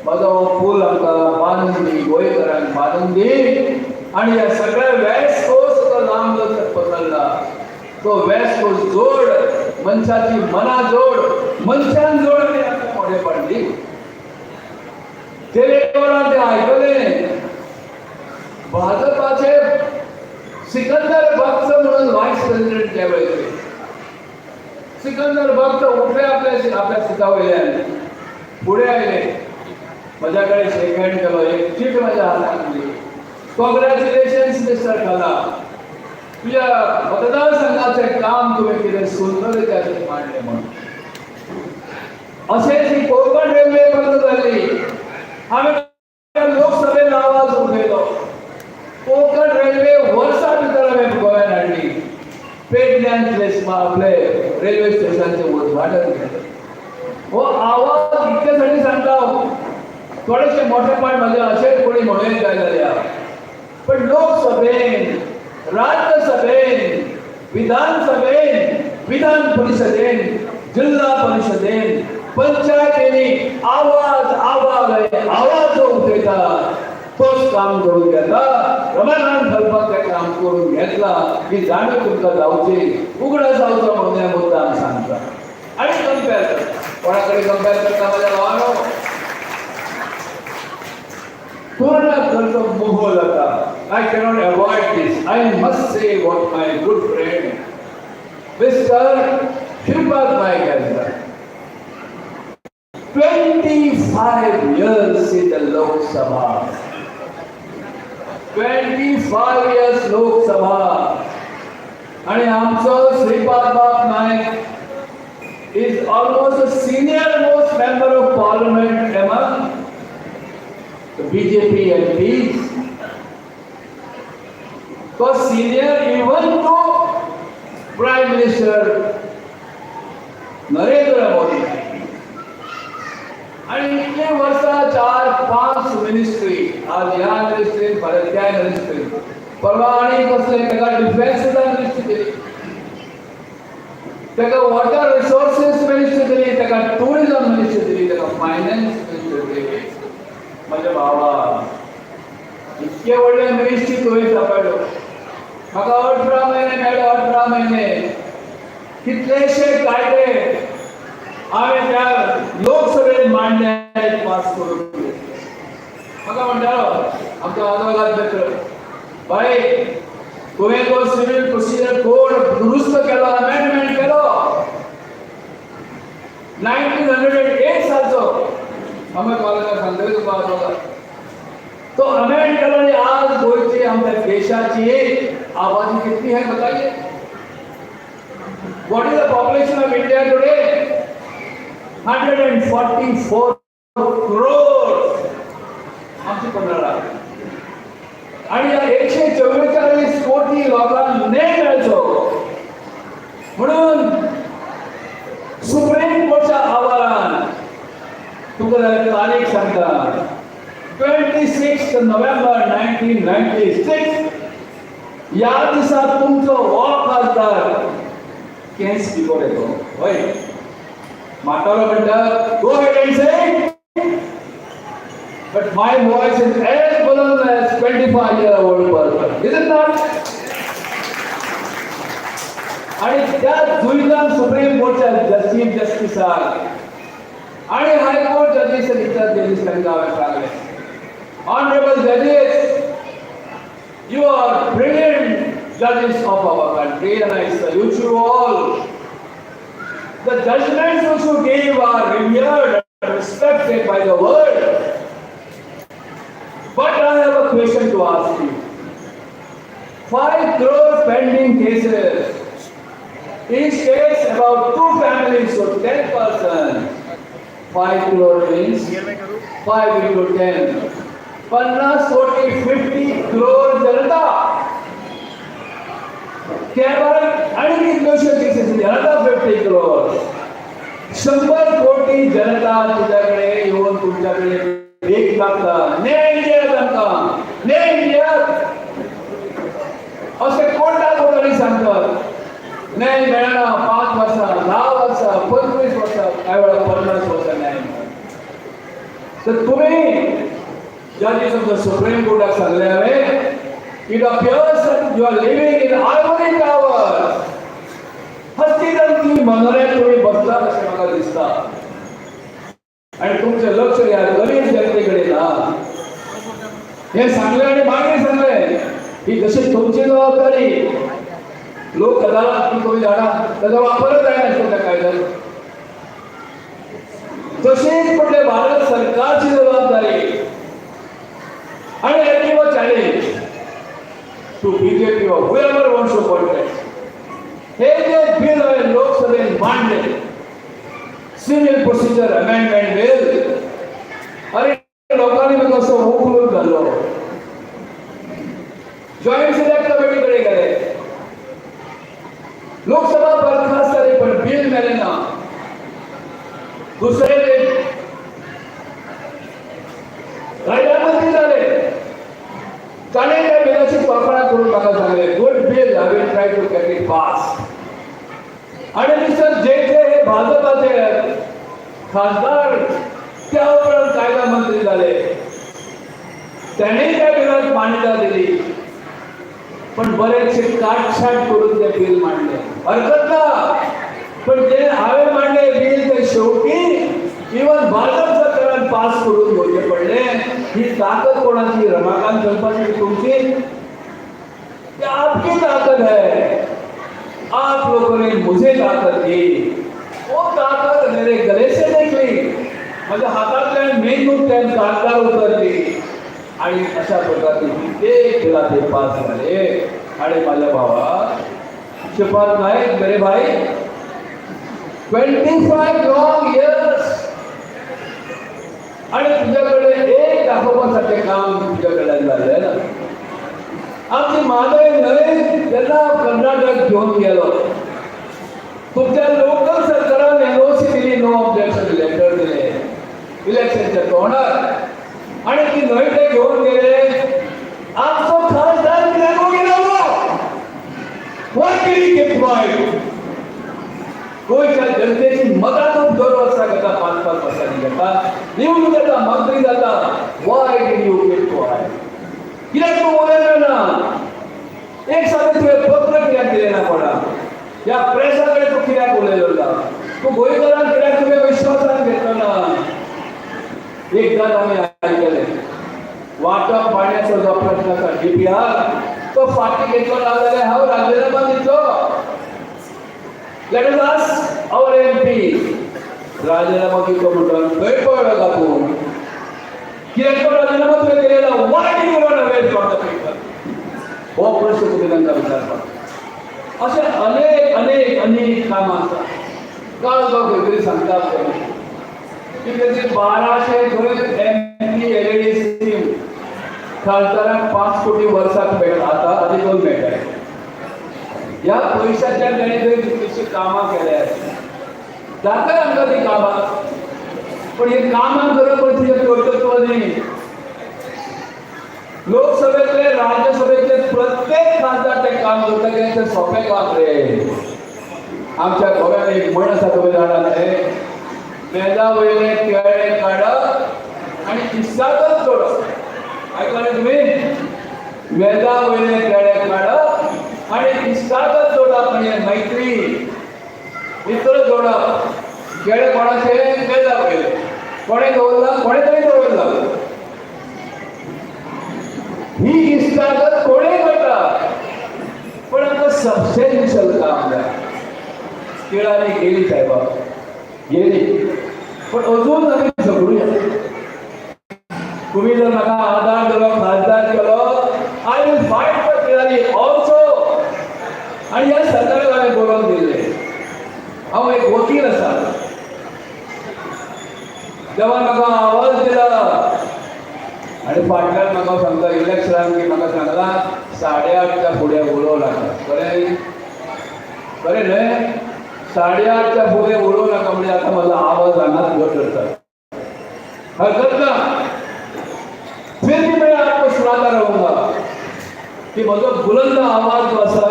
म्हजो पूल आमकां बांदून दी, गोंयकारांक बांदून दी आणि ह्या सगळ्या वेस्ट कोस्ट तो लांब पसरला. तो वेस्ट कोस्ट जोड, मनशाची मना जोड, मनशान जोड आनी आमच्या मोडे पडली. ते लेवलार ते आयकले. भाजपाचे सिकंदर बख्श म्हणून व्हाईस प्रेसिडेंट त्या वेळेचे सिकंदर बख्श उठले आपल्या सिटा वयल्यान फुडें आयले. म्हज्या कडेन शेक हँड केलो, एक चीट म्हज्या हातांत दिली. कॉंग्रॅच्युलेशन्स मिस्टर कला, तुझ्या मतदारसंघाचें काम तुवें कितें सुंदर त्यातून मांडलें म्हणून. अशेंच ही कोंकण रेल्वे बंद जाली. हांवें लोकसभेत आवाज उठयलो. कोंकण रेल्वे वर्सां भितर हांवें गोंयांत हाडली. पेडण्यान आपले रेल्वे स्टेशनाचें उद्घाटन केलें. हो आवाज इतकेसाठी सांगता थोडेशे मोठेपण म्हजे अशेंच कोणी म्हणून काय जाल्या पण लोकसभेन, राज्यसभेन, विधानसभेन, विधान परिषदेन, जिल्हा परिषदेन, पंचायतींनी आवाज आवाज उठयता तोच काम करून घेता. रमाकांत घालपाक तें काम करून घेतला ही जाणीव तुमकां जावची, उगडास जावचो म्हणून हें मुद्दाम सांगता. आणि कंपेर करता, कोणा कडेन कंपेर करता म्हज्या भावानो, पूर्ण खर्च मोह जाता. I cannot avoid this. I must say what my good friend Mr. Shrimpad Naik has done. 25 years in the Lok Sabha. 25 years Lok Sabha. आणि आमचो श्रीपाद बाब नायक is almost the senior most member of parliament among the BJP MPs. Was senior even to Prime Minister Narendra Modi. आणि इतके वर्षा 4-5 ministry, आज ह्या मिनिस्ट्रीन, परत त्या मिनिस्ट्रीन परवा आणि कसले ताका डिफेन्स मिनिस्ट्री दिली, ताका वॉटर रिसोर्सेस मिनिस्ट्री दिली, ताका टुरिझम मिनिस्ट्री दिली, ताका फायनान्स मिनिस्ट्री दिली. माझ्या भावा इतके व्हडले मिनिस्ट्री तुवें सांबाळ्ळ्यो. म्हाका 18 महिने मेळ्ळे. 18 महिने कितलेशे कायदे हांवें त्या लोकसभेत मांडले, पास करून दिले. म्हाका म्हणटालो आमचो आदवोगाद मित्र, भाई तुवें तो सिव्हिल प्रोसिजर कोड दुरुस्त केलो, अमेंडमेंट केलो 1908 सालचो. आम्ही कॉलेजात सांगतले तुका आदवोगाद तो अमेंड केलो आणि आज गोयची आमच्या देशाची आबादी कितनी है बताइए. What is the population of India today? 144 crores. आमची 15 लाख. आणि या 144 कोटी लोकांना न्याय मेळचो म्हणून सुप्रीम कोर्टच्या आवारान तुका तारीख सांगता 26 नोव्हेंबर 1996 या दिसा तुमचो हो खासदार केस बिकोर येतो. होय म्हातारो म्हणटा go ahead and say, but my voice is as bold as 25-year-old person. Is it not? आणि त्या जुईला सुप्रीम कोर्टच्या चीफ जस्टिसाक आणि हायकोर्ट जजेस इतर जजेस तांकां हांवें सांगलें, Honorable judges, you are brilliant judges of our country and I salute you all. The judgments which you gave are revered and respected by the world. But I have a question to ask you. 5 crore pending cases. Each case about 2 families, so 10 persons. 5 crore means 5 into 10. 50 कोटी 50 crore जनता. केवळ आणि कितल्योशो cases जनता 50 crore. 100 कोटी जनता तुझ्याकडे येऊन तुमच्याकडे भीक मागता, न्याय द्या तांकां, न्याय द्या असे कोर्टात वगैरे सांगतात. न्याय मेळना 5 वर्सां, 10 वर्सां, 25 वर्सां, काही वेळा 50 वर्सां न्याय मेळना. तर तुम्ही judges of the Supreme Court have said, it appears that you are living in ivory towers. हस्तिदंती मनोऱ्यात तुम्ही बसला असे मला दिसता आणि तुमचे लक्ष या गरीब जनतेकडे ना. हे सांगले आणि मागे सांगले ही जशी तुमची जबाबदारी लोक अदालत तुम्ही जाणा त्याचा वापरच आहे नसतो त्या कायद्यात, तशीच म्हणजे भारत सरकारची जबाबदारी आणि give a challenge to BJP or whoever wants to contest. हे जे बिल आहे लोकसभेत मांडले सिव्हिल प्रोसिजर अमेंडमेंट बिल, अरे लोकांनी मग असं उकळून घालो. जॉईंट सिलेक्ट कमिटीकडे गेले, लोकसभा बरखास्त झाली पण बिल मेले ना. दुसरे कायद्यामध्ये झाले ताणे त्या बिलाची कल्पना करून मला सांगले good bill I will try to get it pass. आणि मिस्टर जेठे हे भाजपाचे खासदार त्यावर कायदा मंत्री झाले, त्यांनी त्या बिलात मान्यता दिली पण बरेचसे काटछाट करून ते बिल मांडले. हरकत ना, पण जे हावे मांडले बिल ते शेवटी इवन भाजप सरकारने पास करून घेवचे पडले. ही ताकद कोणाची? रमाकांत चंपाची तुमची? आपकी ताकद है. आप लोगों ने मुझे ताकद दी, वो ताकद मेरे गले से निकली, माझ्या हातातल्या मेंदूतल्या ताकद उतरली आणि अशा प्रकारचे एक बिला ते पास झाले. आणि माझ्या भावा शिफात नाईक मेरे भाई 25 long years आणि तुझ्याकडे एक दाखवण्यासाठी काम तुझ्याकडे झालंय ना. आमची माधव नवीन त्यांना कर्नाटक घेऊन गेलो, तुमच्या लोकल सरकाराने एनओसी दिली, नो ऑब्जेक्शन लेटर दिले इलेक्शनच्या तोंडात आणि ती नवी ते घेऊन गेले. आमचं खासदार What did he keep quiet? गोयच्या जनतेची मतातून 2 वर्सां घेता 5-5 वर्सांनी घेता निवडून येता मंत्री जाता. Why did you keep quiet? कित्याक तूं उलयलो ना? एक सारकें तुवें पत्र कित्याक दिलें ना कोणाक? ह्या प्रेसा कडेन तूं कित्याक उलयलो ना? तूं गोंयकारांक कित्याक तुवें विश्वासान घेतलो ना? एकदां आमी आयकलें वाटप पाण्याचो जो प्रश्न आसा DPR तो फाटी घेतलो ना जाल्यार हांव राजीनामा दितलो. Let us ask our MP. राजीनामा दितो म्हणून खंय पळलो आपूण? कित्याक तो राजीनामा तुवें केलेलो? Why did you run away from the people? हो प्रश्न तुम्ही तांकां विचारपाक. अशें अनेक कामां आसा. काल तो खंय तरी सांगता की तेजे 1200 खंय MP LED स्कीम खासदारांक 5 कोटी वर्साक मेळटा. आतां आदी 2 मेळटाय. ह्या पयशांच्यान ताणें थंय कितलीशीं कामां केल्यात. जाताय आमकां ती कामां. पण ही कामां करप तुजें कर्तृत्व न्ही. लोकसभेतले राज्यसभेतले प्रत्येक खासदार ते काम करता तें सोंपें काम रे. आमच्या गोव्यान एक म्हण आसा तुमी जाणात रे, मेजा वयले केळे काडप आनी इश्टागत जोडप. आयकलां तुमी? मेजा वयले केळे काडप आनी इश्टागत जोडप म्हणजे मैत्री मित्र जोडप. केळे कोणाचे? मेजा वयले. कोणे दवरला? कोणे तरी दवरला. ही इश्टागत कोणेय करता पण आमकां सबस्टेन्शियल काम जाय. केळांनी गेली साहेबा गेली पण अजून आमी झगडूया. तुम्ही जर म्हाका आदार दिलो खासदार केलो आय विल फायट फॉर केळांनी ऑल्सो. आनी ह्या सरकाराक हांवें बरोवन दिल्लें. हांव एक वकील आसा. जेव्हा म्हाका आवाज दिला आणि फाटल्यान म्हाका सांगता इलेक्शनाक बी म्हाका सांगला 8:30च्या फुडें उलोवं नाका. बरें न्हय? 8:30च्या फुडें उलोवं नाका म्हणजे आतां म्हजो आवाज हांगाच घट करता. हरकत ना. फिर भी मैं आपको सुनाता रहूंगा की म्हजो बुलंद आवाज जो आसा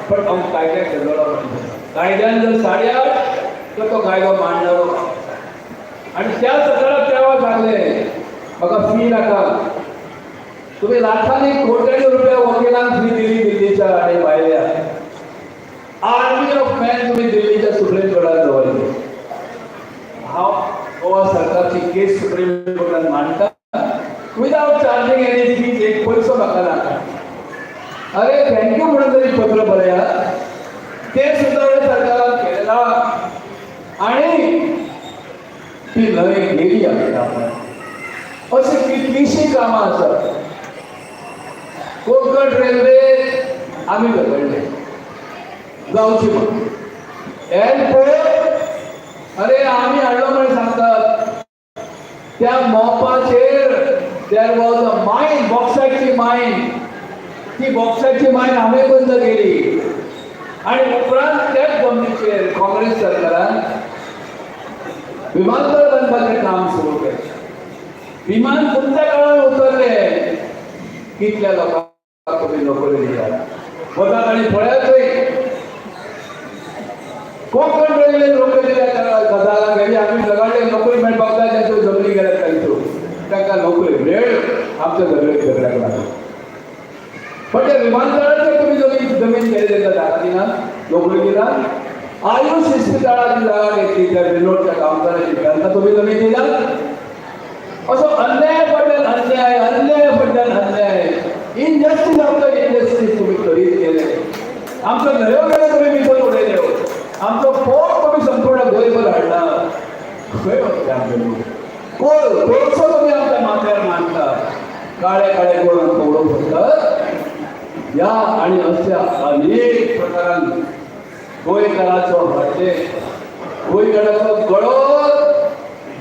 पण हांव कायद्याक गेल्लो म्हणजे कायद्यान जर 8:30 तर तो कायदो मांडणारो आणि त्या सरकाराक तेव्हा सांगले म्हाका फी नाका. तुम्ही लाखांनी कोट्यांनी रुपया वकिलांक फी दिली दिल्लीच्या आणि भायल्या. आर्मी ऑफ मॅन तुम्ही दिल्लीच्या सुप्रीम कोर्टात दवरली. हांव गोवा सरकारची केस सुप्रीम कोर्टात मांडटा विदाउट चार्जिंग एनी फीज. एक पयसो म्हाका नाका. अरे थँक्यू म्हणून तरी पत्र बरया. ते सुद्धा सरकारान केलेला आणि ती न्हय गेली. अशी कितलीशीं कामां आसात. कोंकण रेल्वे आमी झगडले जावची म्हणून. एअरपोर्ट अरे आमी हाडलो म्हणून सांगतात. त्या मोपाचेर देर वॉज अ मायन, बॉक्सायटची मायन. ती बॉक्सायटची मायन हांवें बंद केली आणि उपरांत त्याच जमनीचेर काँग्रेस सरकारान विमानतळ बांदपाचें काम सुरू केलें. विमान तुमच्या काळात उतरले कितल्या लोकांक तुम्ही नोकरी दिल्यात. वतात आनी पळयात कोंकण रेल्वे नोकरी दिल्या गजालांक गेली. आमी झगडले नोकरी मेळपाक जाय तांच्यो जमनी गेल्यात तांच्यो. तांकां नोकरी मेळ आमच्या झगड्याक लागून. पण त्या विमानतळाचेर तुम्ही जमीन गेले तांकां जागा दिना, नोकरी दिना. आयुष इस्पितळाची जागा घेतली त्या विनोदच्या कामगारांची तांकां तुम्ही जमीन दिला. असो अन्याय पडल्यान अन्याय, अन्याय पडल्यान अन्याय, इनजस्टीस आफ्टर इनजस्टीस तुम्ही करीत गेले. आमचो न्हंयो गेले तुम्ही भितर उडयल्यो. आमचो पोट तुम्ही संपूर्ण गोंयभर हाडला. खंय वचता आमचे कोळसो तुम्ही आमच्या माथ्यार मांडटा. काळे काळे कोण आमकां उडोवंक सोदतात. ह्या आनी अशा अनेक प्रकारान गोंयकाराचो हत्ये, गोंयकाराचो गळो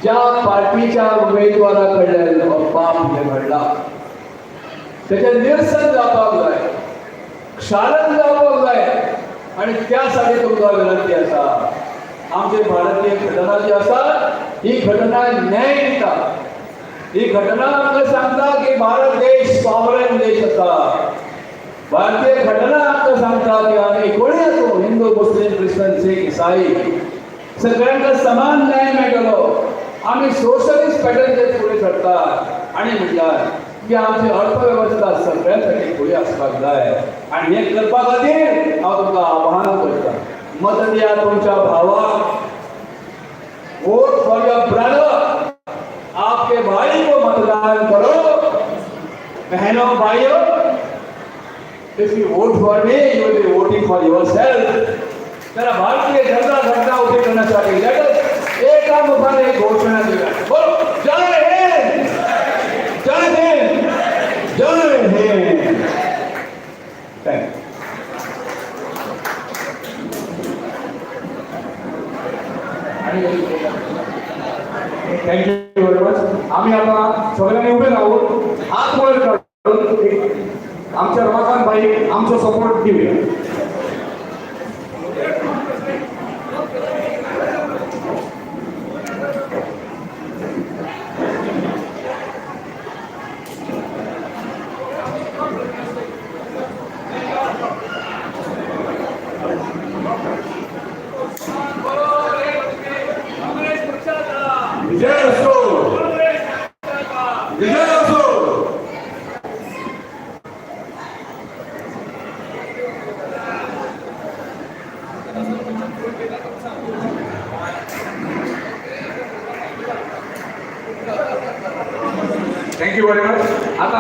ज्या पार्टीच्या उमेदवारा कडल्यान हो पाप हे घडला त्याचे निरसन जावपाक जाय, क्षालन जावपाक जाय. आणि त्यासाठी तुमकां विनंती आसा. आमची भारतीय घटना जी आसा ही घटना न्याय दिता. ही घटना आमकां सांगता की भारत देश सॉवरेन देश आसा. भारतीय घटना आमकां सांगता की आमी देसाई सगळ्यांना समान न्याय मेळटलो आम्ही सोशलिस्ट पॅटर्नचेर फुडें सरतात आणि म्हणल्यार की आमची अर्थवेवस्था सगळ्यांसाठी फुडें आसपाक जाय आणि हे करपा खातीर हांव तुमकां आव्हान करता मत दिया तुमच्या भावाक वोट फॉर योर ब्रदर आपके भाई को मतदान करो बहनों भाइयों if you vote for me you will be voting for yourself जरा भारतीय जनता घटना उभी करण्यासाठी लगेच एका मुखाने एक घोषणा दिली बोलो जय हिंद जय हिंद जय हिंद थँक्यू थँक्यू व्हेरी मच आम्ही आता सगळ्यांनी उभे राहू हात वर काढून आमच्या रमाकांत भाई आमचा सपोर्ट देऊया विजय असो विजय असो थँक्यू व्हेरी मच आता